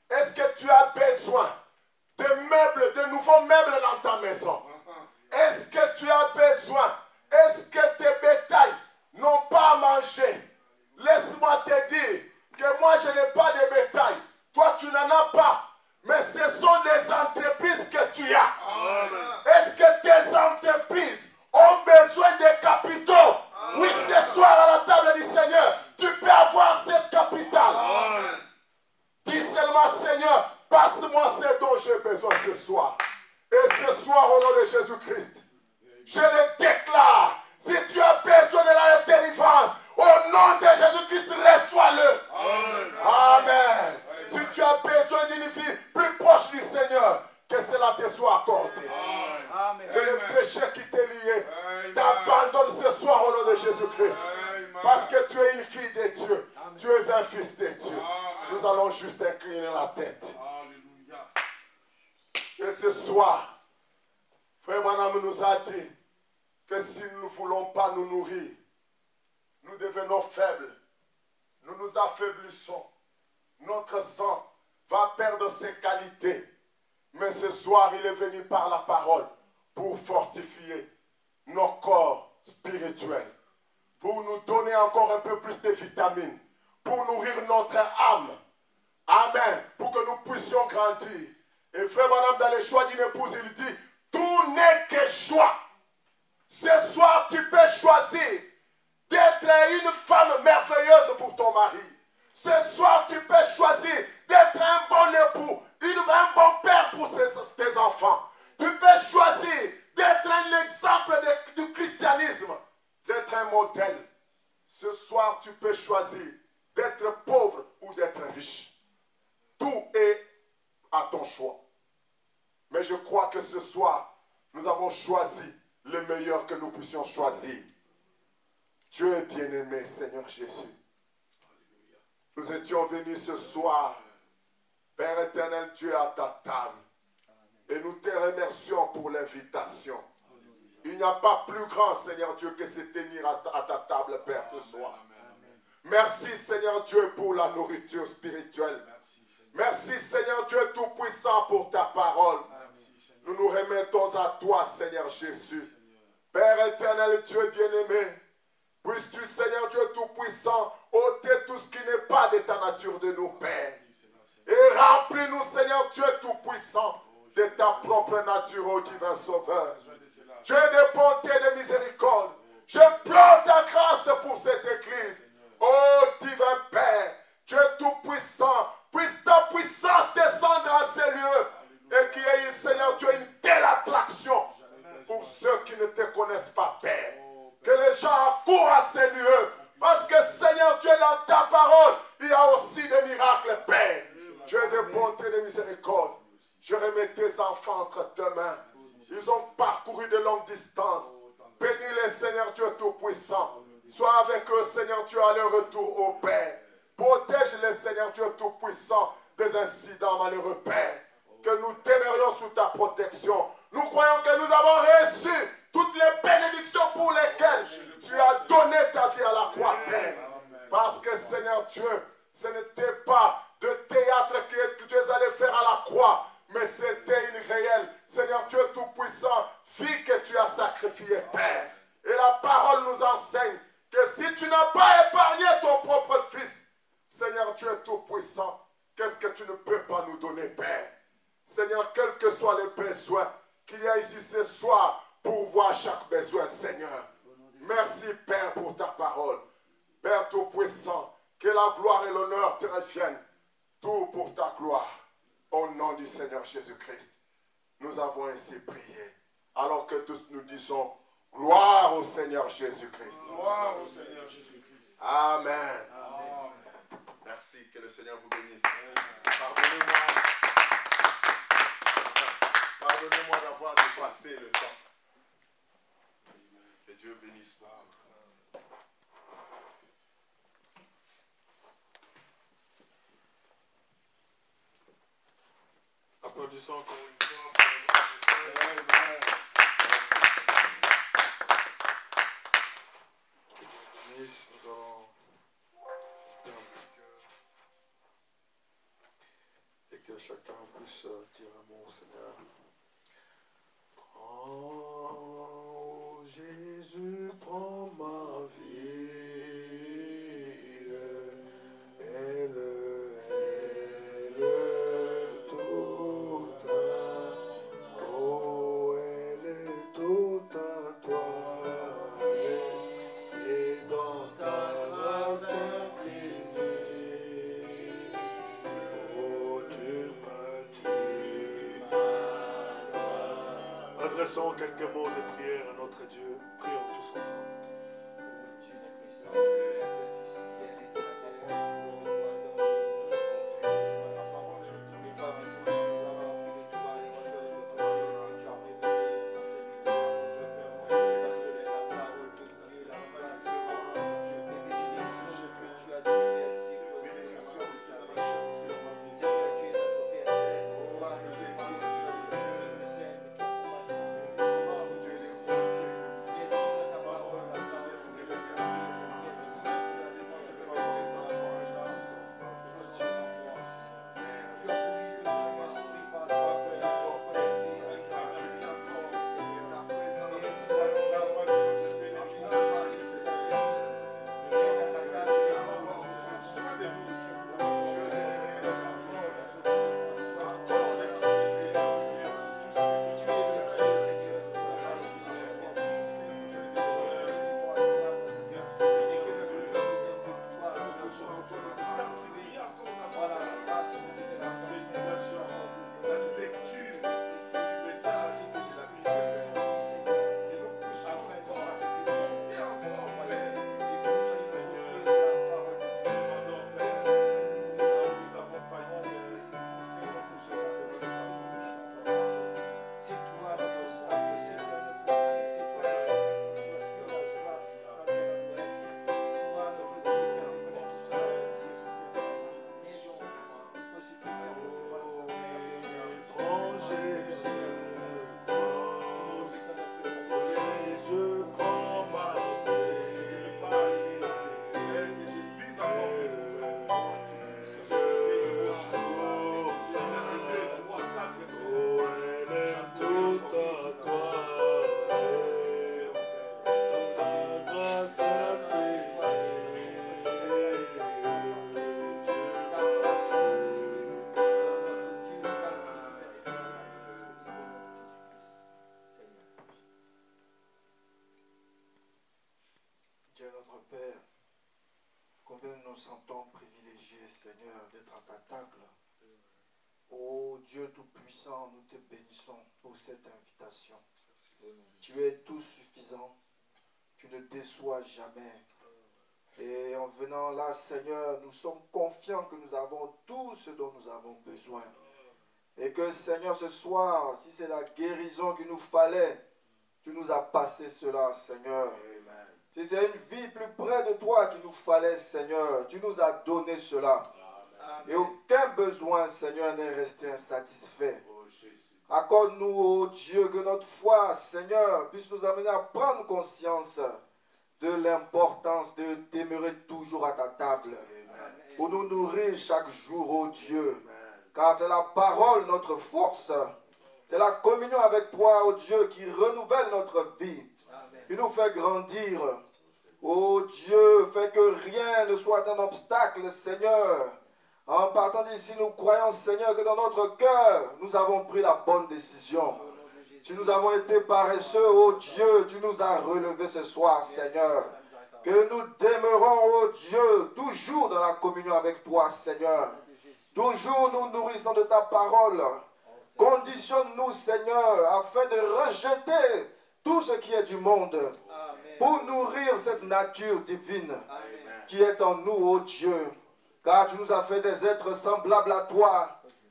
Est-ce que tu as besoin de meubles, de nouveaux meubles dans ta maison? Est-ce que tu as besoin? Est-ce que tes bétails n'ont pas à manger? Laisse-moi te dire que moi je n'ai pas de bétail. Toi tu n'en as pas. Mais ce sont des entreprises soir. Et ce soir, au nom de Jésus-Christ, je le déclare. Si tu as besoin de la délivrance, au nom de Jésus-Christ, reçois-le. Amen. Si tu as besoin d'une vie plus proche du Seigneur, que cela te soit accordé.
Amen.
Que le péché qui t'est lié t'abandonne ce soir au nom de Jésus-Christ. Parce que tu es une fille de Dieu. Tu es un fils de Dieu. Nous allons juste incliner la tête. Et ce soir, Frère Branham nous a dit que si nous ne voulons pas nous nourrir, nous devenons faibles. Nous nous affaiblissons. Notre sang va perdre ses qualités. Mais ce soir, il est venu par la parole pour fortifier nos corps spirituels, pour nous donner encore un peu plus de vitamines, pour nourrir notre âme. Amen. Pour que nous puissions grandir. Et Frère Branham, dans les choix d'une épouse, il dit, tout n'est que choix. Ce soir, tu peux choisir d'être une femme merveilleuse pour ton mari. Ce soir, tu peux choisir d'être un bon époux, un bon père pour tes enfants. Tu peux choisir d'être un exemple du christianisme, d'être un modèle. Ce soir, tu peux choisir d'être pauvre ou d'être riche. Tout est à ton choix. Mais je crois que ce soir, nous avons choisi le meilleur que nous puissions choisir. Dieu est bien-aimé, Seigneur Jésus. Nous étions venus ce soir, Père éternel, Dieu à ta table. Et nous te remercions pour l'invitation. Il n'y a pas plus grand, Seigneur Dieu, que se tenir à ta table, Père, ce soir. Merci, Seigneur Dieu, pour la nourriture spirituelle. Merci, Seigneur Dieu Tout-Puissant, pour ta parole. Nous nous remettons à toi, Seigneur Jésus. Père éternel, Dieu bien-aimé, puisses-tu, Seigneur Dieu Tout-Puissant, ôter tout ce qui n'est pas de ta nature de nous, Père. Et remplis-nous, Seigneur Dieu Tout-Puissant, de ta propre nature, ô divin Sauveur. Dieu de bonté et de miséricorde, je pleure ta grâce pour cette église. Ô divin Père, Dieu Tout-Puissant, puisse ta puissance descendre à ces lieux et qu'il y ait, Seigneur Dieu, une telle attraction pour ceux qui ne te connaissent pas, Père. Que les gens accourent à ces lieux parce que, Seigneur Dieu, dans ta parole, il y a aussi des miracles, Père. Dieu de bonté et de miséricorde, je remets tes enfants entre tes mains. Ils ont parcouru de longues distances. Bénis-les, Seigneur Dieu Tout-Puissant. Sois avec eux, Seigneur Dieu, à leur retour au Père. Protège-les, Seigneur Dieu Tout-Puissant, des incidents malheureux, Père. Que nous demeurions sous ta protection. Nous croyons que nous avons reçu toutes les bénédictions pour lesquelles tu as donné ta vie à la croix, Père. Parce que, Seigneur Dieu, ce n'était pas de théâtre que tu es allé faire à la croix, mais c'était une réelle, Seigneur Dieu Tout-Puissant, vie que tu as sacrifiée, Père. Et la parole nous enseigne que si tu n'as pas épargné ton propre Fils, Seigneur Dieu Tout-Puissant, qu'est-ce que tu ne peux pas nous donner, Père? Seigneur, quels que soient les besoins qu'il y a ici ce soir, pourvoir chaque besoin, Seigneur. Merci, Père, pour ta parole. Père Tout-Puissant, que la gloire et l'honneur te reviennent. Tout pour ta gloire. Au nom du Seigneur Jésus-Christ, nous avons ainsi prié. Alors que tous nous disons, gloire au Seigneur Jésus-Christ.
Gloire au Seigneur Jésus-Christ.
Amen.
Amen.
Merci, que le Seigneur vous bénisse. Pardonnez-moi. Pardonnez-moi d'avoir dépassé le temps. Que Dieu bénisse beaucoup.
Applaudissons encore une fois pour le Seigneur. Nous allons chanter un petit cœur et que chacun puisse dire un mot au Seigneur. Oh Jésus, prends ma vie, elle tout à, oh elle est tout à toi, et dans ta grâce infinie, oh tu m'as Adressons quelques mots de prière à notre Dieu. Prions tous ensemble.
Dieu notre Père, combien nous nous sentons privilégiés, Seigneur, d'être à ta table. Ô Dieu Tout-Puissant, nous te bénissons pour cette invitation. Tu es tout suffisant, tu ne déçois jamais. Et en venant là, Seigneur, nous sommes confiants que nous avons tout ce dont nous avons besoin. Et que, Seigneur, ce soir, si c'est la guérison qu'il nous fallait, tu nous as passé cela, Seigneur. Si c'est une vie plus près de toi qu'il nous fallait, Seigneur, tu nous as donné cela. Amen. Et aucun besoin, Seigneur, n'est resté insatisfait. Accorde-nous, ô Dieu, que notre foi, Seigneur, puisse nous amener à prendre conscience de l'importance de demeurer toujours à ta table. Amen. Pour nous nourrir chaque jour, ô Dieu. Amen. Car c'est la parole, notre force. C'est la communion avec toi, ô Dieu, qui renouvelle notre vie. Amen. Qui nous fait grandir. Ô Dieu, fais que rien ne soit un obstacle, Seigneur. En partant d'ici, nous croyons, Seigneur, que dans notre cœur, nous avons pris la bonne décision. Si nous avons été paresseux, ô Dieu, tu nous as relevés ce soir, Seigneur. Que nous demeurons, ô Dieu, toujours dans la communion avec toi, Seigneur. Toujours nous nourrissant de ta parole. Conditionne-nous, Seigneur, afin de rejeter tout ce qui est du monde. Pour nourrir cette nature divine qui est en nous, ô Dieu. Car tu nous as fait des êtres semblables à toi.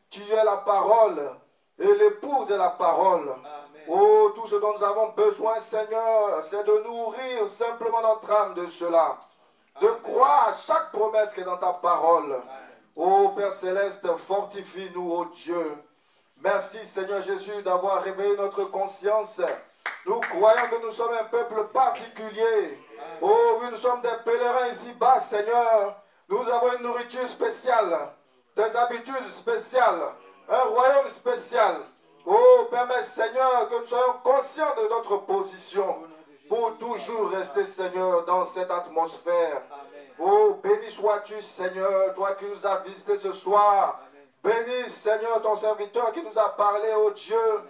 Tu es la parole et l'épouse est la parole. Oh, tout ce dont nous avons besoin, Seigneur, c'est de nourrir simplement notre âme de cela. De croire à chaque promesse qui est dans ta parole. Oh, Père Céleste, fortifie-nous, ô Dieu. Merci, Seigneur Jésus, d'avoir réveillé notre conscience. Nous croyons que nous sommes un peuple particulier. Oh oui, nous sommes des pèlerins ici-bas, Seigneur. Nous avons une nourriture spéciale, des habitudes spéciales, un royaume spécial. Oh, permets, Seigneur, que nous soyons conscients de notre position pour toujours rester, Seigneur, dans cette atmosphère. Oh, béni sois-tu, Seigneur, toi qui nous as visités ce soir. Bénis, Seigneur, ton serviteur qui nous a parlé, oh Dieu.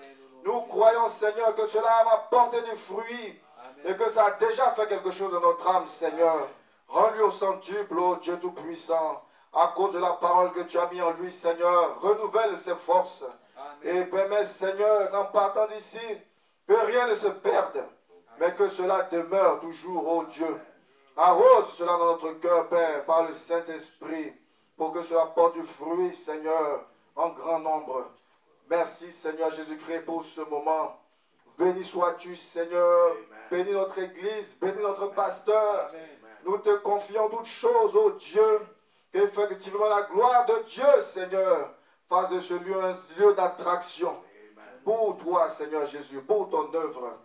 Nous croyons, Seigneur, que cela va porter du fruit et que ça a déjà fait quelque chose dans notre âme, Seigneur. Rends-lui au centuple, ô Dieu Tout-Puissant, à cause de la parole que tu as mis en lui, Seigneur. Renouvelle ses forces. Amen. Et permets, Seigneur, qu'en partant d'ici, Que rien ne se perde, mais que cela demeure toujours, ô Dieu. Arrose cela dans notre cœur, Père, par le Saint-Esprit, pour que cela porte du fruit, Seigneur, en grand nombre. Merci, Seigneur Jésus-Christ, pour ce moment. Béni sois-tu, Seigneur. Bénis notre Église, bénis notre pasteur. Nous te confions toutes choses, ô Dieu, qu'effectivement la gloire de Dieu, Seigneur, fasse de ce lieu un lieu d'attraction pour toi, Seigneur Jésus, pour ton œuvre.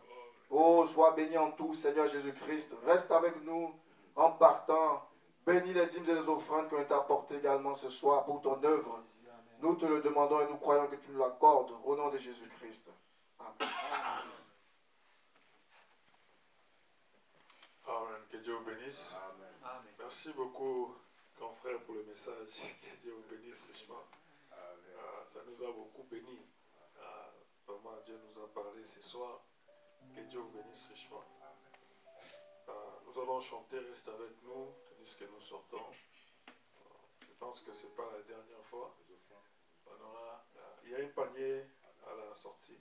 Oh, sois béni en tout, Seigneur Jésus-Christ. Reste avec nous en partant. Bénis les dîmes et les offrandes qui ont été apportées également ce soir pour ton œuvre. Nous te le demandons et nous croyons que tu nous l'accordes au nom de Jésus-Christ. Amen.
Amen. Que Dieu vous bénisse. Merci beaucoup, grand frère, pour le message. Que Dieu vous bénisse richement. Ça nous a beaucoup bénis. Vraiment, Dieu nous a parlé ce soir. Que Dieu vous bénisse richement. Nous allons chanter, reste avec nous, tandis que nous sortons. Je pense que ce n'est pas la dernière fois. Il y a un panier à la sortie.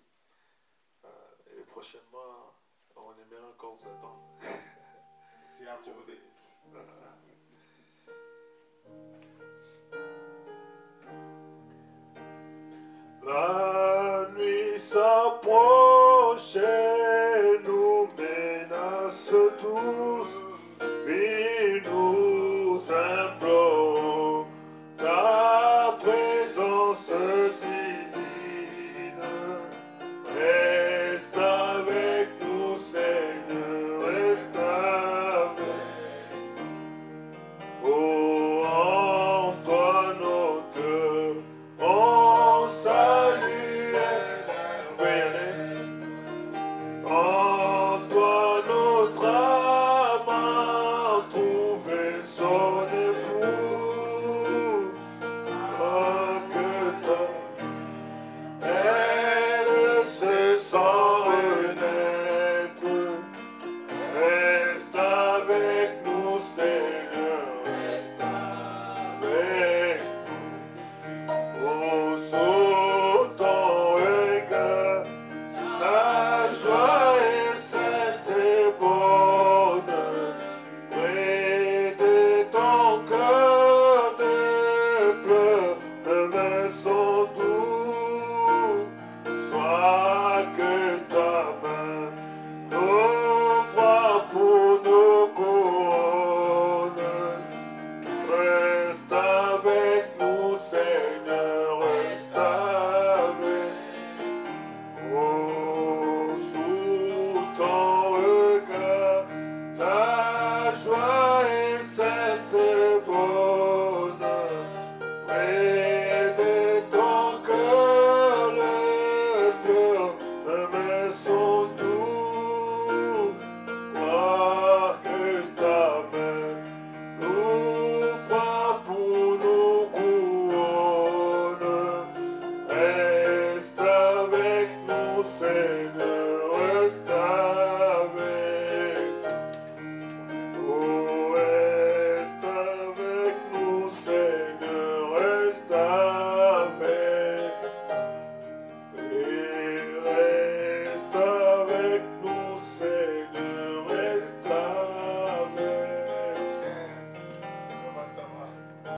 Et prochainement, on aimerait encore vous attendre. Dieu vous bénisse. La nuit s'approche.